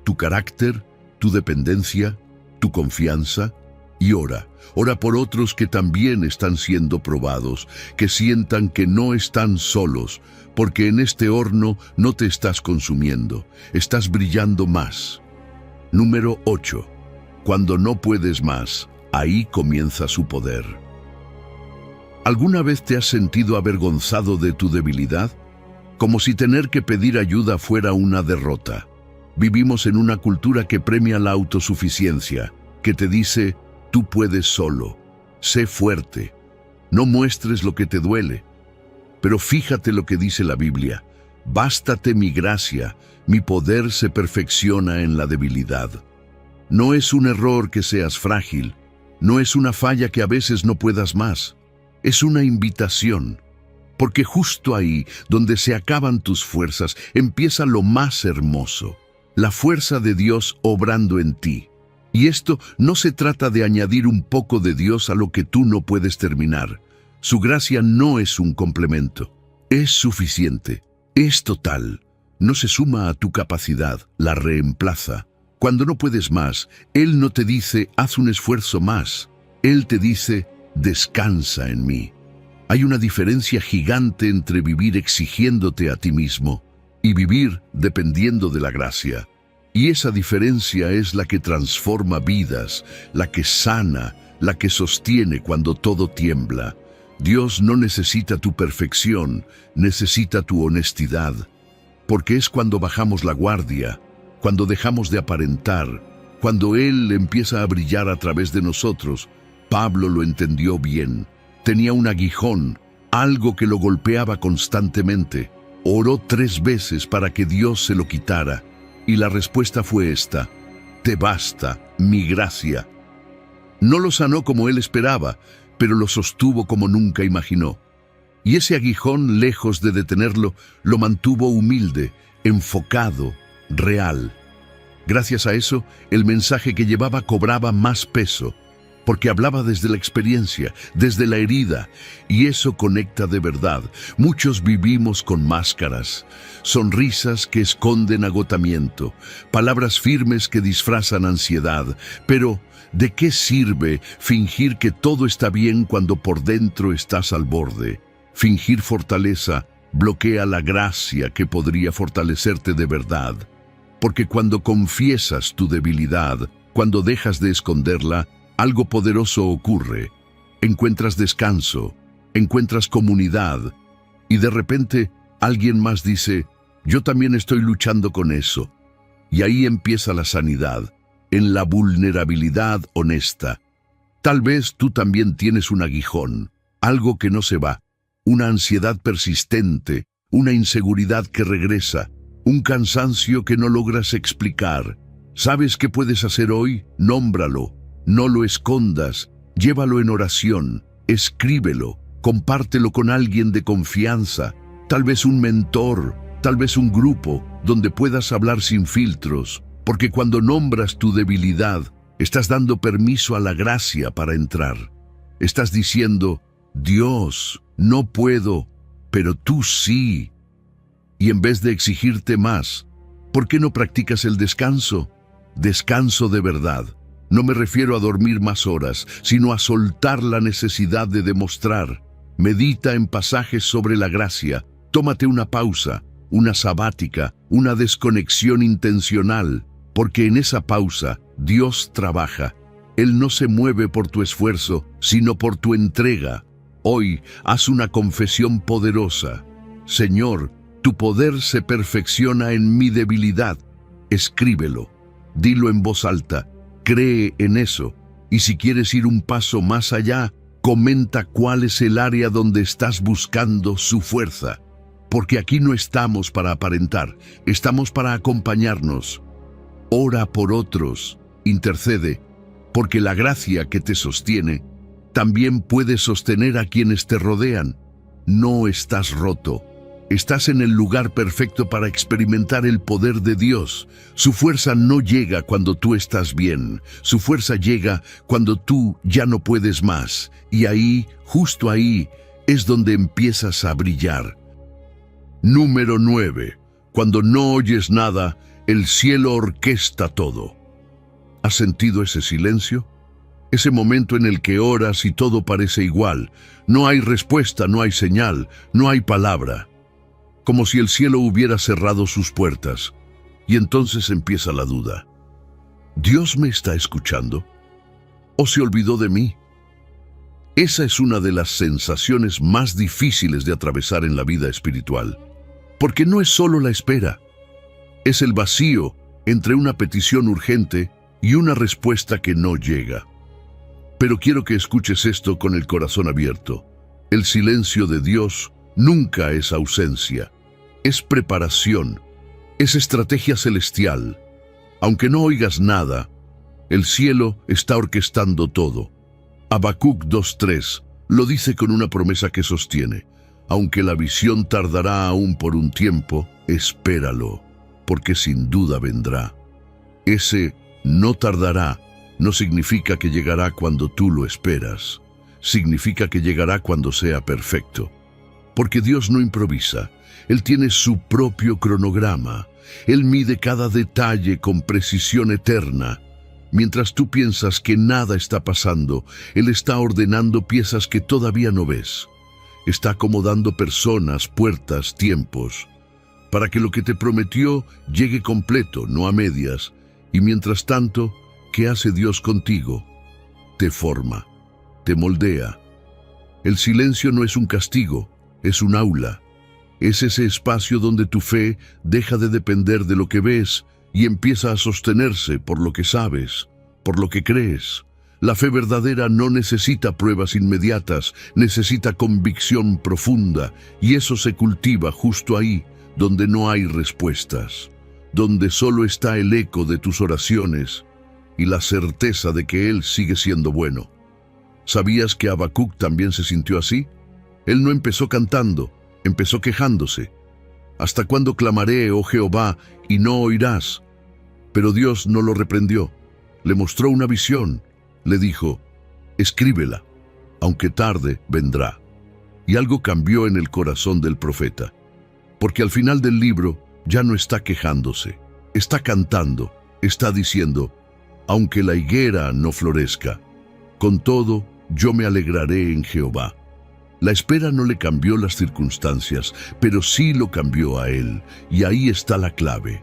¿Tu carácter? ¿Tu dependencia? ¿Tu confianza? Y ora por otros que también están siendo probados, que sientan que no están solos, porque en este horno no te estás consumiendo, estás brillando más. Número 8. Cuando no puedes más, ahí comienza su poder. ¿Alguna vez te has sentido avergonzado de tu debilidad? Como si tener que pedir ayuda fuera una derrota. Vivimos en una cultura que premia la autosuficiencia, que te dice, tú puedes solo, sé fuerte, no muestres lo que te duele. Pero fíjate lo que dice la Biblia, bástate mi gracia, mi poder se perfecciona en la debilidad. No es un error que seas frágil, no es una falla que a veces no puedas más, es una invitación. Porque justo ahí, donde se acaban tus fuerzas, empieza lo más hermoso, la fuerza de Dios obrando en ti. Y esto no se trata de añadir un poco de Dios a lo que tú no puedes terminar. Su gracia no es un complemento, es suficiente, es total. No se suma a tu capacidad, la reemplaza. Cuando no puedes más, Él no te dice, haz un esfuerzo más. Él te dice, descansa en mí. Hay una diferencia gigante entre vivir exigiéndote a ti mismo y vivir dependiendo de la gracia. Y esa diferencia es la que transforma vidas, la que sana, la que sostiene cuando todo tiembla. Dios no necesita tu perfección, necesita tu honestidad. Porque es cuando bajamos la guardia, cuando dejamos de aparentar, cuando Él empieza a brillar a través de nosotros. Pablo lo entendió bien. Tenía un aguijón, algo que lo golpeaba constantemente. Oró 3 veces para que Dios se lo quitara. Y la respuesta fue esta: te basta mi gracia. No lo sanó como él esperaba, pero lo sostuvo como nunca imaginó. Y ese aguijón, lejos de detenerlo, lo mantuvo humilde, enfocado, real. Gracias a eso, el mensaje que llevaba cobraba más peso, porque hablaba desde la experiencia, desde la herida, y eso conecta de verdad. Muchos vivimos con máscaras, sonrisas que esconden agotamiento, palabras firmes que disfrazan ansiedad, pero ¿de qué sirve fingir que todo está bien cuando por dentro estás al borde? Fingir fortaleza bloquea la gracia que podría fortalecerte de verdad, porque cuando confiesas tu debilidad, cuando dejas de esconderla, algo poderoso ocurre. Encuentras descanso, encuentras comunidad, y de repente alguien más dice, yo también estoy luchando con eso. Y ahí empieza la sanidad, en la vulnerabilidad honesta. Tal vez tú también tienes un aguijón, algo que no se va, una ansiedad persistente, una inseguridad que regresa, un cansancio que no logras explicar. ¿Sabes qué puedes hacer hoy? Nómbralo. No lo escondas, llévalo en oración, escríbelo, compártelo con alguien de confianza, tal vez un mentor, tal vez un grupo donde puedas hablar sin filtros, porque cuando nombras tu debilidad, estás dando permiso a la gracia para entrar. Estás diciendo, Dios, no puedo, pero tú sí. Y en vez de exigirte más, ¿por qué no practicas el descanso? Descanso de verdad. No me refiero a dormir más horas, sino a soltar la necesidad de demostrar. Medita en pasajes sobre la gracia. Tómate una pausa, una sabática, una desconexión intencional, porque en esa pausa Dios trabaja. Él no se mueve por tu esfuerzo, sino por tu entrega. Hoy haz una confesión poderosa. Señor, tu poder se perfecciona en mi debilidad. Escríbelo, dilo en voz alta. Cree en eso, y si quieres ir un paso más allá, comenta cuál es el área donde estás buscando su fuerza. Porque aquí no estamos para aparentar, estamos para acompañarnos. Ora por otros, intercede, porque la gracia que te sostiene también puede sostener a quienes te rodean. No estás roto. Estás en el lugar perfecto para experimentar el poder de Dios. Su fuerza no llega cuando tú estás bien. Su fuerza llega cuando tú ya no puedes más. Y ahí, justo ahí, es donde empiezas a brillar. Número 9. Cuando no oyes nada, el cielo orquesta todo. ¿Has sentido ese silencio? Ese momento en el que oras y todo parece igual. No hay respuesta, no hay señal, no hay palabra. Como si el cielo hubiera cerrado sus puertas. Y entonces empieza la duda. ¿Dios me está escuchando? ¿O se olvidó de mí? Esa es una de las sensaciones más difíciles de atravesar en la vida espiritual. Porque no es solo la espera. Es el vacío entre una petición urgente y una respuesta que no llega. Pero quiero que escuches esto con el corazón abierto. El silencio de Dios nunca es ausencia. Es preparación. Es estrategia celestial. Aunque no oigas nada, el cielo está orquestando todo. Habacuc 2:3 lo dice con una promesa que sostiene. Aunque la visión tardará aún por un tiempo, espéralo, porque sin duda vendrá. Ese no tardará no significa que llegará cuando tú lo esperas. Significa que llegará cuando sea perfecto. Porque Dios no improvisa. Él tiene su propio cronograma. Él mide cada detalle con precisión eterna. Mientras tú piensas que nada está pasando, Él está ordenando piezas que todavía no ves. Está acomodando personas, puertas, tiempos, para que lo que te prometió llegue completo, no a medias. Y mientras tanto, ¿qué hace Dios contigo? Te forma, te moldea. El silencio no es un castigo, es un aula. Es ese espacio donde tu fe deja de depender de lo que ves y empieza a sostenerse por lo que sabes, por lo que crees. La fe verdadera no necesita pruebas inmediatas, necesita convicción profunda, y eso se cultiva justo ahí, donde no hay respuestas, donde solo está el eco de tus oraciones y la certeza de que Él sigue siendo bueno. ¿Sabías que Habacuc también se sintió así? Él no empezó cantando, empezó quejándose. ¿Hasta cuándo clamaré, oh Jehová, y no oirás? Pero Dios no lo reprendió. Le mostró una visión. Le dijo, escríbela, aunque tarde vendrá. Y algo cambió en el corazón del profeta. Porque al final del libro ya no está quejándose, está cantando, está diciendo, aunque la higuera no florezca, con todo yo me alegraré en Jehová. La espera no le cambió las circunstancias, pero sí lo cambió a él, y ahí está la clave.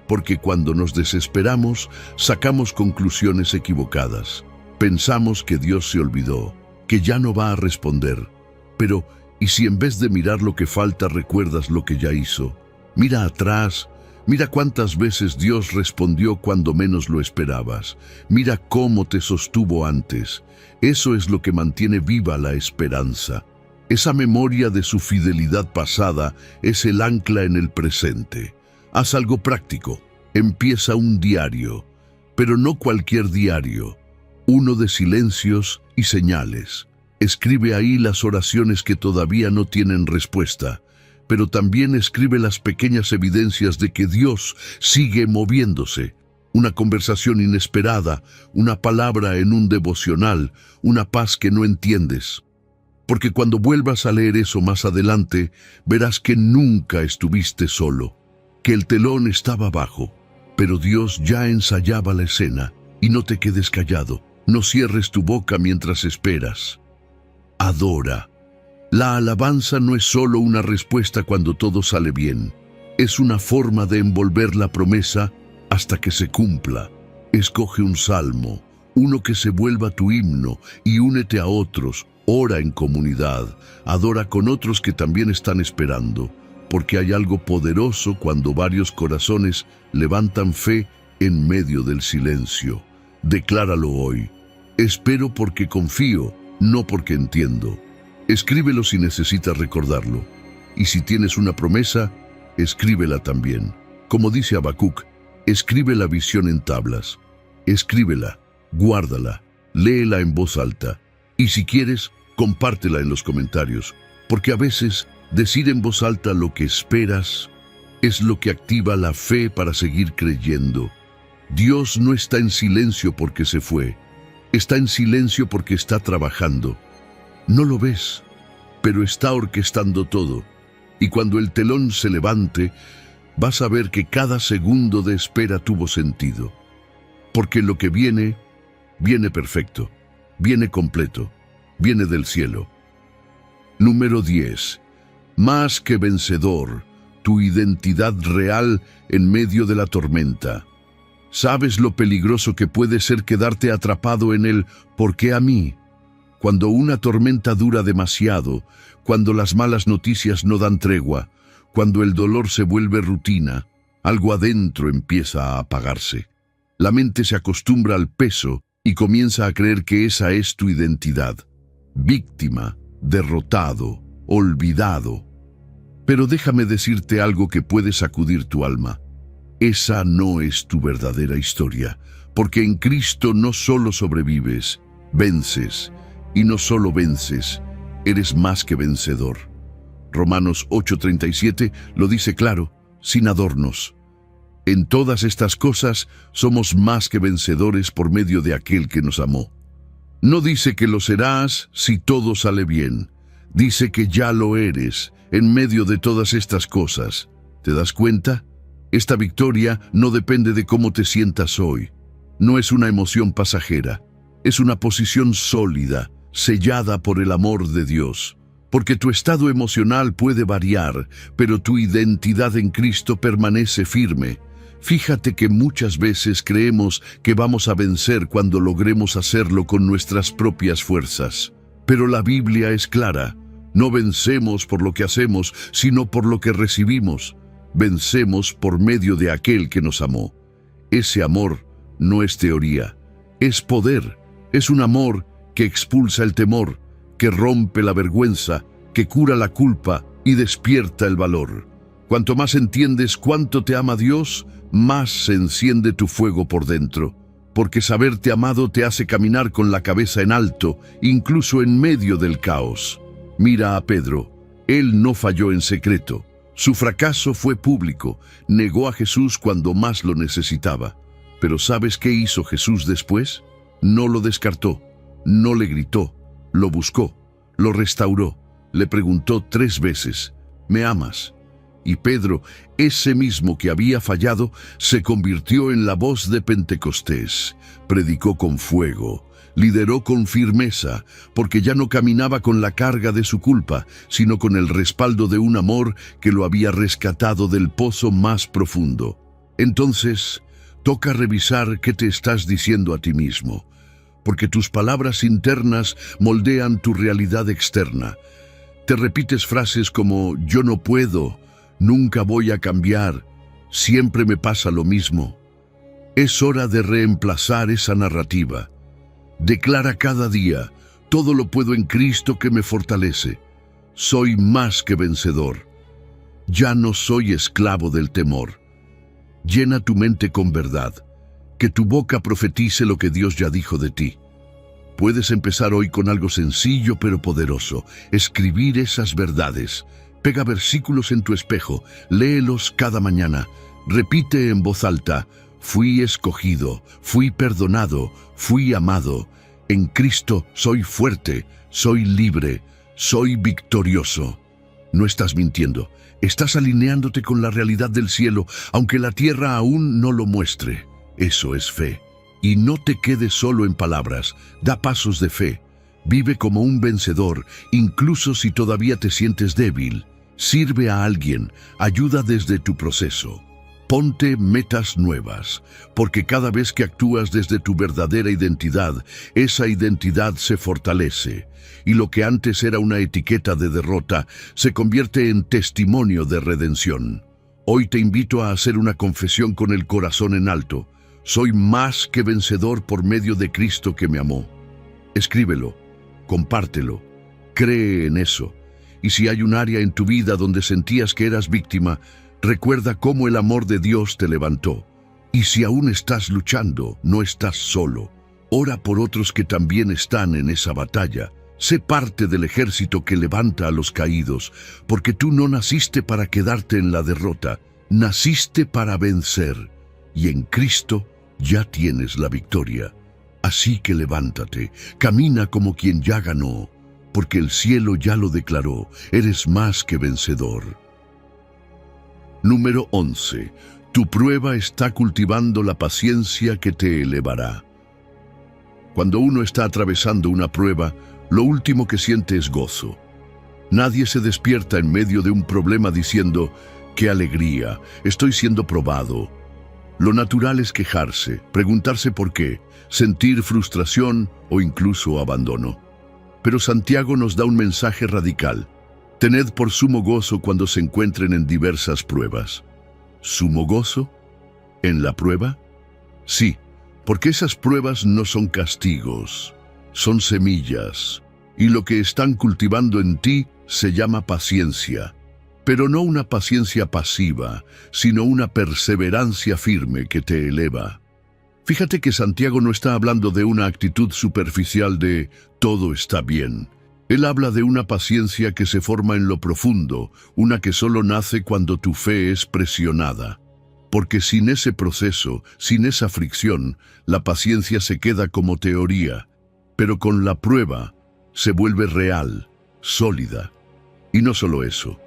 Porque cuando nos desesperamos, sacamos conclusiones equivocadas. Pensamos que Dios se olvidó, que ya no va a responder. Pero, ¿y si en vez de mirar lo que falta recuerdas lo que ya hizo? Mira atrás, mira cuántas veces Dios respondió cuando menos lo esperabas. Mira cómo te sostuvo antes. Eso es lo que mantiene viva la esperanza. Esa memoria de su fidelidad pasada es el ancla en el presente. Haz algo práctico. Empieza un diario, pero no cualquier diario. Uno de silencios y señales. Escribe ahí las oraciones que todavía no tienen respuesta, pero también escribe las pequeñas evidencias de que Dios sigue moviéndose. Una conversación inesperada, una palabra en un devocional, una paz que no entiendes. Porque cuando vuelvas a leer eso más adelante, verás que nunca estuviste solo, que el telón estaba bajo, pero Dios ya ensayaba la escena. Y no te quedes callado, no cierres tu boca mientras esperas. Adora. La alabanza no es solo una respuesta cuando todo sale bien, es una forma de envolver la promesa hasta que se cumpla. Escoge un salmo, uno que se vuelva tu himno, y únete a otros. Ora en comunidad, adora con otros que también están esperando, porque hay algo poderoso cuando varios corazones levantan fe en medio del silencio. Decláralo hoy. Espero porque confío, no porque entiendo. Escríbelo si necesitas recordarlo. Y si tienes una promesa, escríbela también. Como dice Habacuc, escribe la visión en tablas. Escríbela, guárdala, léela en voz alta. Y si quieres, compártela en los comentarios, porque a veces decir en voz alta lo que esperas es lo que activa la fe para seguir creyendo. Dios no está en silencio porque se fue, está en silencio porque está trabajando. No lo ves, pero está orquestando todo. Y cuando el telón se levante, vas a ver que cada segundo de espera tuvo sentido. Porque lo que viene, viene perfecto. viene completo, viene del cielo. Número 10. Más que vencedor, tu identidad real en medio de la tormenta. ¿Sabes lo peligroso que puede ser quedarte atrapado en el ¿por qué a mí? Cuando una tormenta dura demasiado, cuando las malas noticias no dan tregua, cuando el dolor se vuelve rutina, algo adentro empieza a apagarse. La mente se acostumbra al peso y comienza a creer que esa es tu identidad. Víctima, derrotado, olvidado. Pero déjame decirte algo que puede sacudir tu alma. Esa no es tu verdadera historia, porque en Cristo no solo sobrevives, vences, y no solo vences, eres más que vencedor. Romanos 8:37 lo dice claro, sin adornos. En todas estas cosas somos más que vencedores por medio de aquel que nos amó. No dice que lo serás si todo sale bien. Dice que ya lo eres en medio de todas estas cosas. ¿Te das cuenta? Esta victoria no depende de cómo te sientas hoy. No es una emoción pasajera. Es una posición sólida, sellada por el amor de Dios. Porque tu estado emocional puede variar, pero tu identidad en Cristo permanece firme. Fíjate que muchas veces creemos que vamos a vencer cuando logremos hacerlo con nuestras propias fuerzas. Pero la Biblia es clara. No vencemos por lo que hacemos, sino por lo que recibimos. Vencemos por medio de aquel que nos amó. Ese amor no es teoría, es poder. Es un amor que expulsa el temor, que rompe la vergüenza, que cura la culpa y despierta el valor. Cuanto más entiendes cuánto te ama Dios, más se enciende tu fuego por dentro, porque saberte amado te hace caminar con la cabeza en alto, incluso en medio del caos. Mira a Pedro, él no falló en secreto. Su fracaso fue público, negó a Jesús cuando más lo necesitaba. Pero ¿sabes qué hizo Jesús después? No lo descartó, no le gritó, lo buscó, lo restauró, le preguntó 3 veces, ¿me amas? Y Pedro, ese mismo que había fallado, se convirtió en la voz de Pentecostés, predicó con fuego, lideró con firmeza, porque ya no caminaba con la carga de su culpa, sino con el respaldo de un amor que lo había rescatado del pozo más profundo. Entonces, toca revisar qué te estás diciendo a ti mismo, porque tus palabras internas moldean tu realidad externa. Te repites frases como yo no puedo, nunca voy a cambiar, siempre me pasa lo mismo. Es hora de reemplazar esa narrativa. Declara cada día, todo lo puedo en Cristo que me fortalece. Soy más que vencedor. Ya no soy esclavo del temor. Llena tu mente con verdad, que tu boca profetice lo que Dios ya dijo de ti. Puedes empezar hoy con algo sencillo pero poderoso, escribir esas verdades. Pega versículos en tu espejo, léelos cada mañana. Repite en voz alta, fui escogido, fui perdonado, fui amado. En Cristo soy fuerte, soy libre, soy victorioso. No estás mintiendo, estás alineándote con la realidad del cielo, aunque la tierra aún no lo muestre. Eso es fe. Y no te quedes solo en palabras, da pasos de fe. Vive como un vencedor, incluso si todavía te sientes débil. Sirve a alguien, ayuda desde tu proceso. Ponte metas nuevas, porque cada vez que actúas desde tu verdadera identidad, esa identidad se fortalece, y lo que antes era una etiqueta de derrota se convierte en testimonio de redención. Hoy te invito a hacer una confesión con el corazón en alto. Soy más que vencedor por medio de Cristo que me amó. Escríbelo, compártelo, cree en eso. Y si hay un área en tu vida donde sentías que eras víctima, recuerda cómo el amor de Dios te levantó. Y si aún estás luchando, no estás solo. Ora por otros que también están en esa batalla. Sé parte del ejército que levanta a los caídos, porque tú no naciste para quedarte en la derrota, naciste para vencer. Y en Cristo ya tienes la victoria. Así que levántate, camina como quien ya ganó, porque el cielo ya lo declaró, eres más que vencedor. Número 11. Tu prueba está cultivando la paciencia que te elevará. Cuando uno está atravesando una prueba, lo último que siente es gozo. Nadie se despierta en medio de un problema diciendo, ¡qué alegría! Estoy siendo probado. Lo natural es quejarse, preguntarse por qué, sentir frustración o incluso abandono. Pero Santiago nos da un mensaje radical. Tened por sumo gozo cuando se encuentren en diversas pruebas. ¿Sumo gozo? ¿En la prueba? Sí, porque esas pruebas no son castigos, son semillas. Y lo que están cultivando en ti se llama paciencia. Pero no una paciencia pasiva, sino una perseverancia firme que te eleva. Fíjate que Santiago no está hablando de una actitud superficial de todo está bien. Él habla de una paciencia que se forma en lo profundo, una que solo nace cuando tu fe es presionada. Porque sin ese proceso, sin esa fricción, la paciencia se queda como teoría, pero con la prueba se vuelve real, sólida. Y no solo eso.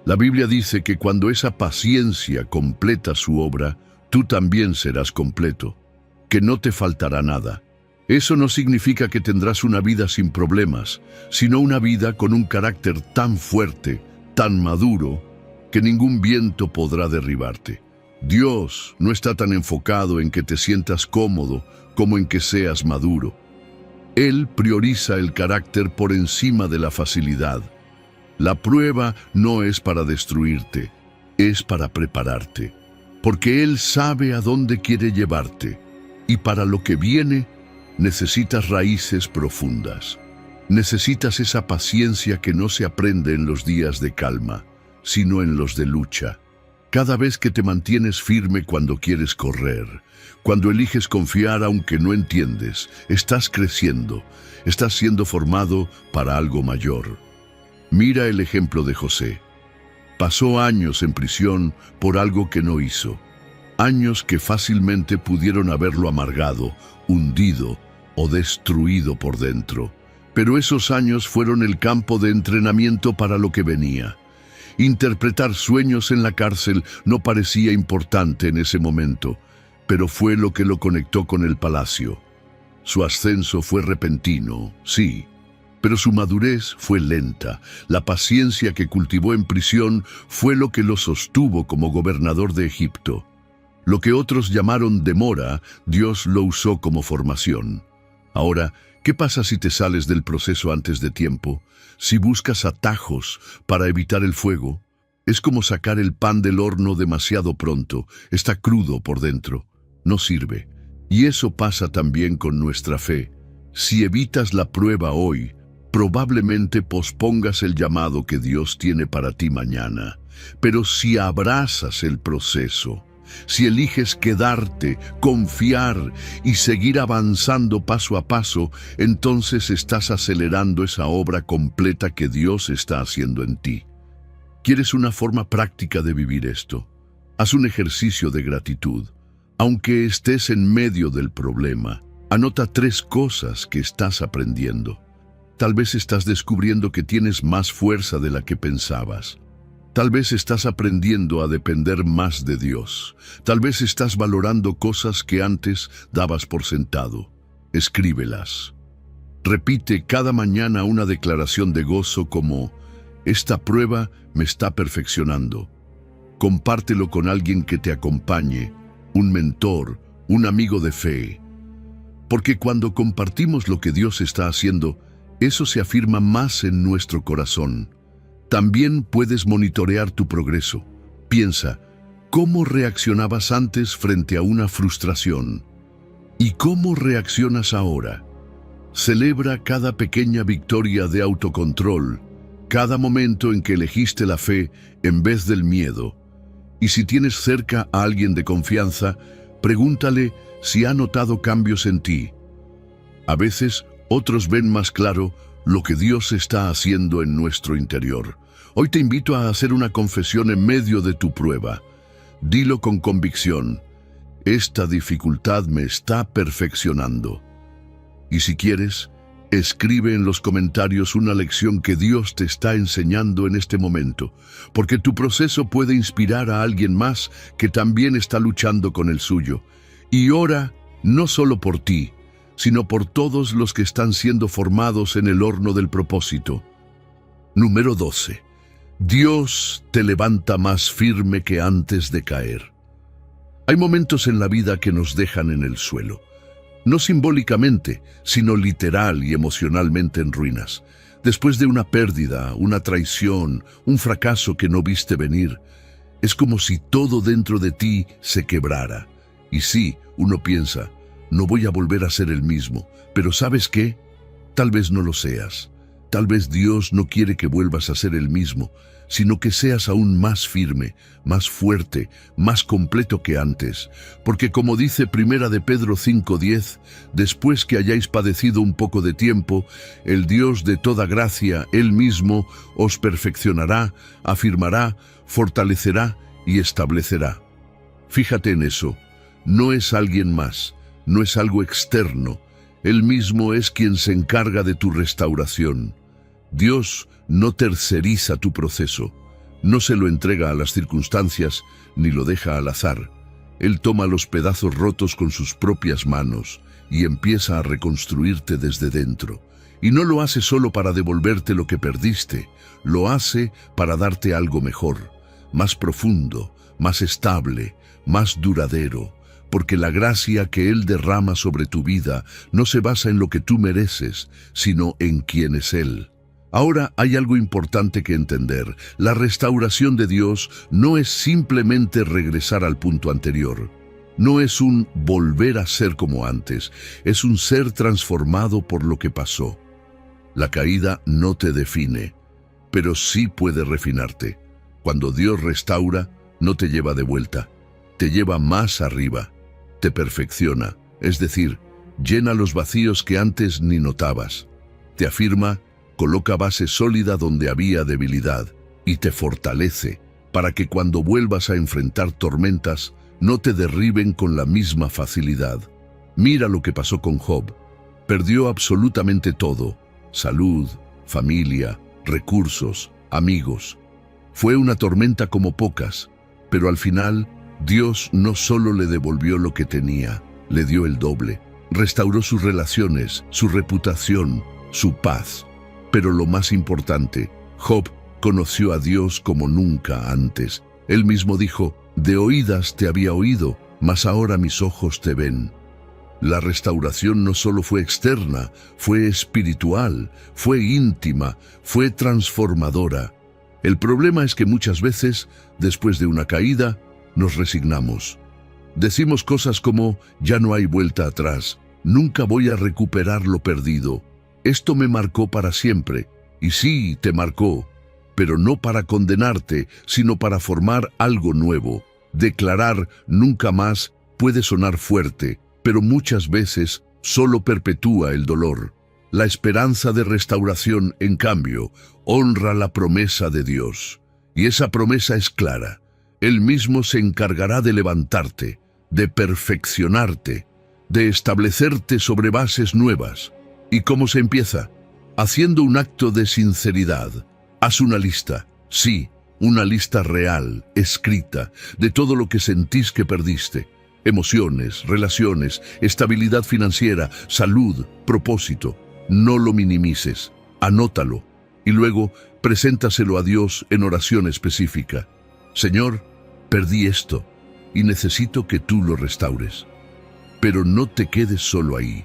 La Biblia dice que cuando esa paciencia completa su obra, tú también serás completo, que no te faltará nada. Eso no significa que tendrás una vida sin problemas, sino una vida con un carácter tan fuerte, tan maduro, que ningún viento podrá derribarte. Dios no está tan enfocado en que te sientas cómodo como en que seas maduro. Él prioriza el carácter por encima de la facilidad. La prueba no es para destruirte, es para prepararte, porque Él sabe a dónde quiere llevarte, y para lo que viene necesitas raíces profundas. Necesitas esa paciencia que no se aprende en los días de calma, sino en los de lucha. Cada vez que te mantienes firme cuando quieres correr, cuando eliges confiar aunque no entiendes, estás creciendo, estás siendo formado para algo mayor. Mira el ejemplo de José. Pasó años en prisión por algo que no hizo. Años que fácilmente pudieron haberlo amargado, hundido o destruido por dentro. Pero esos años fueron el campo de entrenamiento para lo que venía. Interpretar sueños en la cárcel no parecía importante en ese momento, pero fue lo que lo conectó con el palacio. Su ascenso fue repentino, sí, pero su madurez fue lenta. La paciencia que cultivó en prisión fue lo que lo sostuvo como gobernador de Egipto. Lo que otros llamaron demora, Dios lo usó como formación. Ahora, ¿qué pasa si te sales del proceso antes de tiempo? Si buscas atajos para evitar el fuego, es como sacar el pan del horno demasiado pronto. Está crudo por dentro, no sirve. Y eso pasa también con nuestra fe. Si evitas la prueba hoy, probablemente pospongas el llamado que Dios tiene para ti mañana. Pero si abrazas el proceso, si eliges quedarte, confiar y seguir avanzando paso a paso, entonces estás acelerando esa obra completa que Dios está haciendo en ti. ¿Quieres una forma práctica de vivir esto? Haz un ejercicio de gratitud. Aunque estés en medio del problema, anota 3 cosas que estás aprendiendo. Tal vez estás descubriendo que tienes más fuerza de la que pensabas. Tal vez estás aprendiendo a depender más de Dios. Tal vez estás valorando cosas que antes dabas por sentado. Escríbelas. Repite cada mañana una declaración de gozo como: esta prueba me está perfeccionando. Compártelo con alguien que te acompañe, un mentor, un amigo de fe. Porque cuando compartimos lo que Dios está haciendo, eso se afirma más en nuestro corazón. También puedes monitorear tu progreso. Piensa, ¿cómo reaccionabas antes frente a una frustración? ¿Y cómo reaccionas ahora? Celebra cada pequeña victoria de autocontrol, cada momento en que elegiste la fe en vez del miedo. Y si tienes cerca a alguien de confianza, pregúntale si ha notado cambios en ti. A veces, otros ven más claro lo que Dios está haciendo en nuestro interior. Hoy te invito a hacer una confesión en medio de tu prueba. Dilo con convicción: esta dificultad me está perfeccionando. Y si quieres, escribe en los comentarios una lección que Dios te está enseñando en este momento, porque tu proceso puede inspirar a alguien más que también está luchando con el suyo. Y ora no solo por ti, sino por todos los que están siendo formados en el horno del propósito. Número 12. Dios te levanta más firme que antes de caer. Hay momentos en la vida que nos dejan en el suelo, no simbólicamente, sino literal y emocionalmente en ruinas. Después de una pérdida, una traición, un fracaso que no viste venir, es como si todo dentro de ti se quebrara. Y sí, uno piensa, no voy a volver a ser el mismo, pero ¿sabes qué? Tal vez no lo seas. Tal vez Dios no quiere que vuelvas a ser el mismo, sino que seas aún más firme, más fuerte, más completo que antes. Porque como dice Primera de Pedro 5:10, después que hayáis padecido un poco de tiempo, el Dios de toda gracia, Él mismo, os perfeccionará, afirmará, fortalecerá y establecerá. Fíjate en eso, no es alguien más, no es algo externo, Él mismo es quien se encarga de tu restauración. Dios no terceriza tu proceso, no se lo entrega a las circunstancias ni lo deja al azar. Él toma los pedazos rotos con sus propias manos y empieza a reconstruirte desde dentro. Y no lo hace solo para devolverte lo que perdiste, lo hace para darte algo mejor, más profundo, más estable, más duradero. Porque la gracia que Él derrama sobre tu vida no se basa en lo que tú mereces, sino en quién es Él. Ahora hay algo importante que entender. La restauración de Dios no es simplemente regresar al punto anterior. No es un volver a ser como antes, es un ser transformado por lo que pasó. La caída no te define, pero sí puede refinarte. Cuando Dios restaura, no te lleva de vuelta, te lleva más arriba, te perfecciona, es decir, llena los vacíos que antes ni notabas, te afirma, coloca base sólida donde había debilidad y te fortalece para que cuando vuelvas a enfrentar tormentas no te derriben con la misma facilidad. Mira lo que pasó con Job. Perdió absolutamente todo: salud, familia, recursos, amigos. Fue una tormenta como pocas, pero al final Dios no solo le devolvió lo que tenía, le dio el doble. Restauró sus relaciones, su reputación, su paz. Pero lo más importante, Job conoció a Dios como nunca antes. Él mismo dijo, de oídas te había oído, mas ahora mis ojos te ven. La restauración no solo fue externa, fue espiritual, fue íntima, fue transformadora. El problema es que muchas veces, después de una caída, nos resignamos. Decimos cosas como, ya no hay vuelta atrás, nunca voy a recuperar lo perdido. Esto me marcó para siempre. Y sí, te marcó, pero no para condenarte, sino para formar algo nuevo. Declarar nunca más puede sonar fuerte, pero muchas veces solo perpetúa el dolor. La esperanza de restauración, en cambio, honra la promesa de Dios. Y esa promesa es clara. Él mismo se encargará de levantarte, de perfeccionarte, de establecerte sobre bases nuevas. ¿Y cómo se empieza? Haciendo un acto de sinceridad. Haz una lista, sí, una lista real, escrita, de todo lo que sentís que perdiste. Emociones, relaciones, estabilidad financiera, salud, propósito. No lo minimices, anótalo y luego preséntaselo a Dios en oración específica. Señor, perdí esto y necesito que tú lo restaures. Pero no te quedes solo ahí.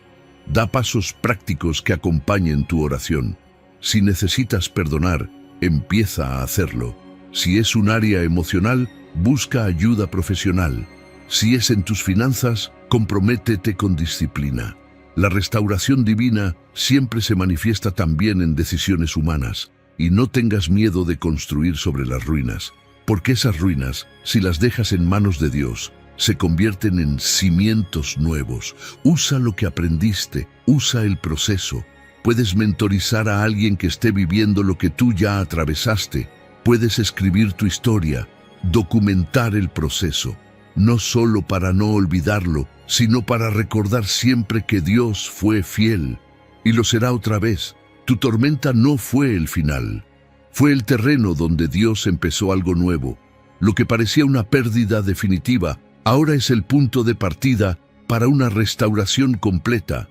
Da pasos prácticos que acompañen tu oración. Si necesitas perdonar, empieza a hacerlo. Si es un área emocional, busca ayuda profesional. Si es en tus finanzas, comprométete con disciplina. La restauración divina siempre se manifiesta también en decisiones humanas. Y no tengas miedo de construir sobre las ruinas, porque esas ruinas, si las dejas en manos de Dios, se convierten en cimientos nuevos. Usa lo que aprendiste, usa el proceso. Puedes mentorizar a alguien que esté viviendo lo que tú ya atravesaste. Puedes escribir tu historia, documentar el proceso, no solo para no olvidarlo, sino para recordar siempre que Dios fue fiel. Y lo será otra vez. Tu tormenta no fue el final. Fue el terreno donde Dios empezó algo nuevo. Lo que parecía una pérdida definitiva, ahora es el punto de partida para una restauración completa.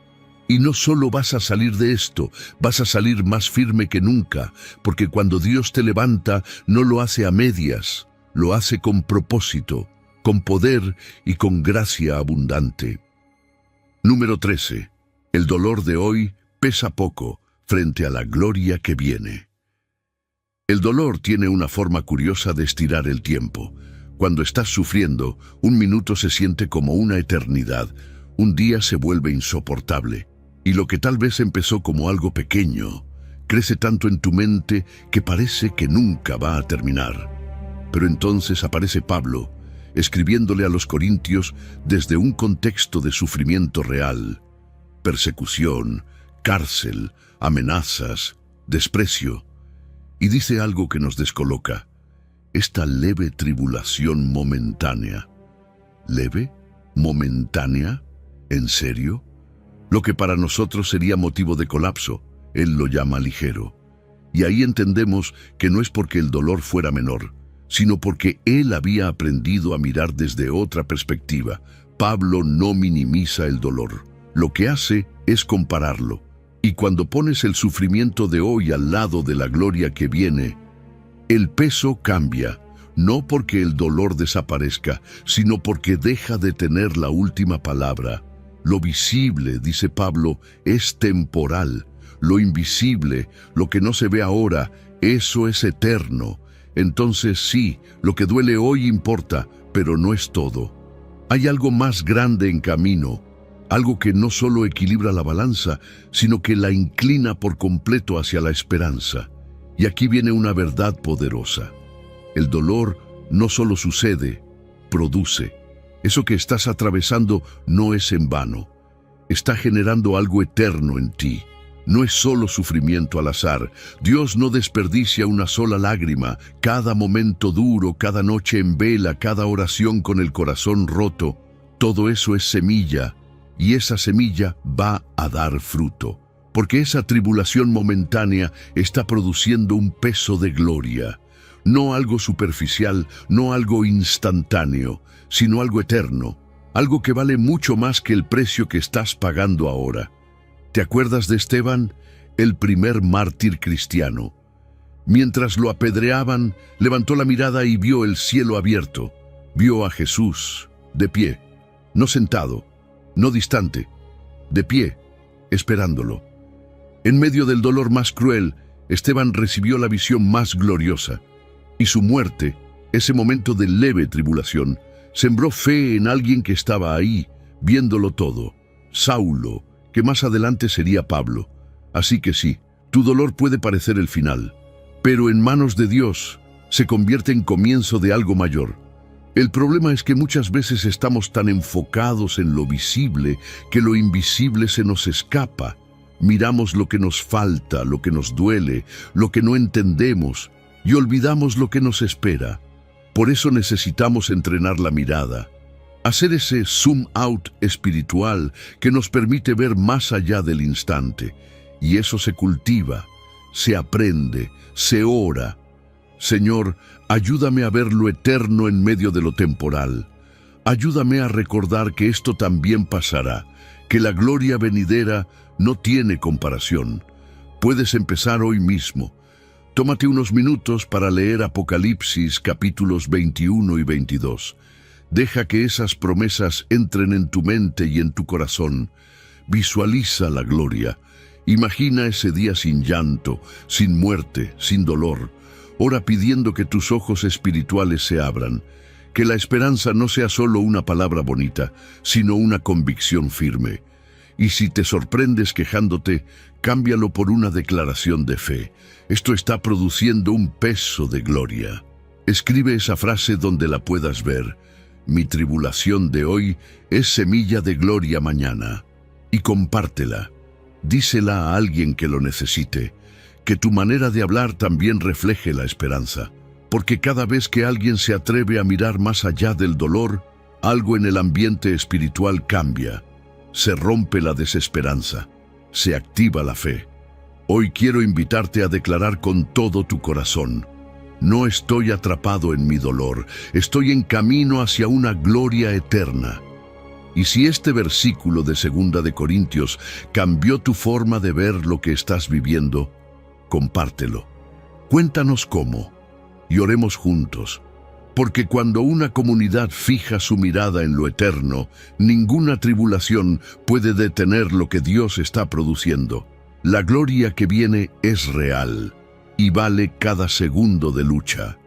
Y no solo vas a salir de esto, vas a salir más firme que nunca, porque cuando Dios te levanta, no lo hace a medias, lo hace con propósito, con poder y con gracia abundante. Número 13. El dolor de hoy pesa poco frente a la gloria que viene. El dolor tiene una forma curiosa de estirar el tiempo. Cuando estás sufriendo, un minuto se siente como una eternidad, un día se vuelve insoportable, y lo que tal vez empezó como algo pequeño, crece tanto en tu mente que parece que nunca va a terminar. Pero entonces aparece Pablo, escribiéndole a los corintios desde un contexto de sufrimiento real, persecución, cárcel, amenazas, desprecio, y dice algo que nos descoloca. Esta leve tribulación momentánea. ¿Leve? ¿Momentánea? ¿En serio? Lo que para nosotros sería motivo de colapso, él lo llama ligero. Y ahí entendemos que no es porque el dolor fuera menor, sino porque él había aprendido a mirar desde otra perspectiva. Pablo no minimiza el dolor. Lo que hace es compararlo. Y cuando pones el sufrimiento de hoy al lado de la gloria que viene, el peso cambia, no porque el dolor desaparezca, sino porque deja de tener la última palabra. Lo visible, dice Pablo, es temporal. Lo invisible, lo que no se ve ahora, eso es eterno. Entonces sí, lo que duele hoy importa, pero no es todo. Hay algo más grande en camino, algo que no solo equilibra la balanza, sino que la inclina por completo hacia la esperanza. Y aquí viene una verdad poderosa. El dolor no solo sucede, produce. Eso que estás atravesando no es en vano. Está generando algo eterno en ti. No es solo sufrimiento al azar. Dios no desperdicia una sola lágrima. Cada momento duro, cada noche en vela, cada oración con el corazón roto, todo eso es semilla. Y esa semilla va a dar fruto, porque esa tribulación momentánea está produciendo un peso de gloria, no algo superficial, no algo instantáneo, sino algo eterno, algo que vale mucho más que el precio que estás pagando ahora. ¿Te acuerdas de Esteban, el primer mártir cristiano? Mientras lo apedreaban, levantó la mirada y vio el cielo abierto, vio a Jesús, de pie, no sentado, no distante, de pie, esperándolo. En medio del dolor más cruel, Esteban recibió la visión más gloriosa, y su muerte, ese momento de leve tribulación, sembró fe en alguien que estaba ahí, viéndolo todo, Saulo, que más adelante sería Pablo. Así que sí, tu dolor puede parecer el final, pero en manos de Dios se convierte en comienzo de algo mayor. El problema es que muchas veces estamos tan enfocados en lo visible que lo invisible se nos escapa. Miramos lo que nos falta, lo que nos duele, lo que no entendemos, y olvidamos lo que nos espera. Por eso necesitamos entrenar la mirada, hacer ese zoom out espiritual que nos permite ver más allá del instante. Y eso se cultiva, se aprende, se ora. Señor, ayúdame a ver lo eterno en medio de lo temporal. Ayúdame a recordar que esto también pasará, que la gloria venidera no tiene comparación. Puedes empezar hoy mismo. Tómate unos minutos para leer Apocalipsis capítulos 21 y 22. Deja que esas promesas entren en tu mente y en tu corazón. Visualiza la gloria. Imagina ese día sin llanto, sin muerte, sin dolor. Ora pidiendo que tus ojos espirituales se abran, que la esperanza no sea solo una palabra bonita, sino una convicción firme. Y si te sorprendes quejándote, cámbialo por una declaración de fe. Esto está produciendo un peso de gloria. Escribe esa frase donde la puedas ver. Mi tribulación de hoy es semilla de gloria mañana. Y compártela. Dísela a alguien que lo necesite. Que tu manera de hablar también refleje la esperanza, porque cada vez que alguien se atreve a mirar más allá del dolor, algo en el ambiente espiritual cambia. Se rompe la desesperanza, se activa la fe. Hoy quiero invitarte a declarar con todo tu corazón: no estoy atrapado en mi dolor, estoy en camino hacia una gloria eterna. Y si este versículo de 2 de Corintios cambió tu forma de ver lo que estás viviendo, compártelo. Cuéntanos cómo y oremos juntos. Porque cuando una comunidad fija su mirada en lo eterno, ninguna tribulación puede detener lo que Dios está produciendo. La gloria que viene es real y vale cada segundo de lucha.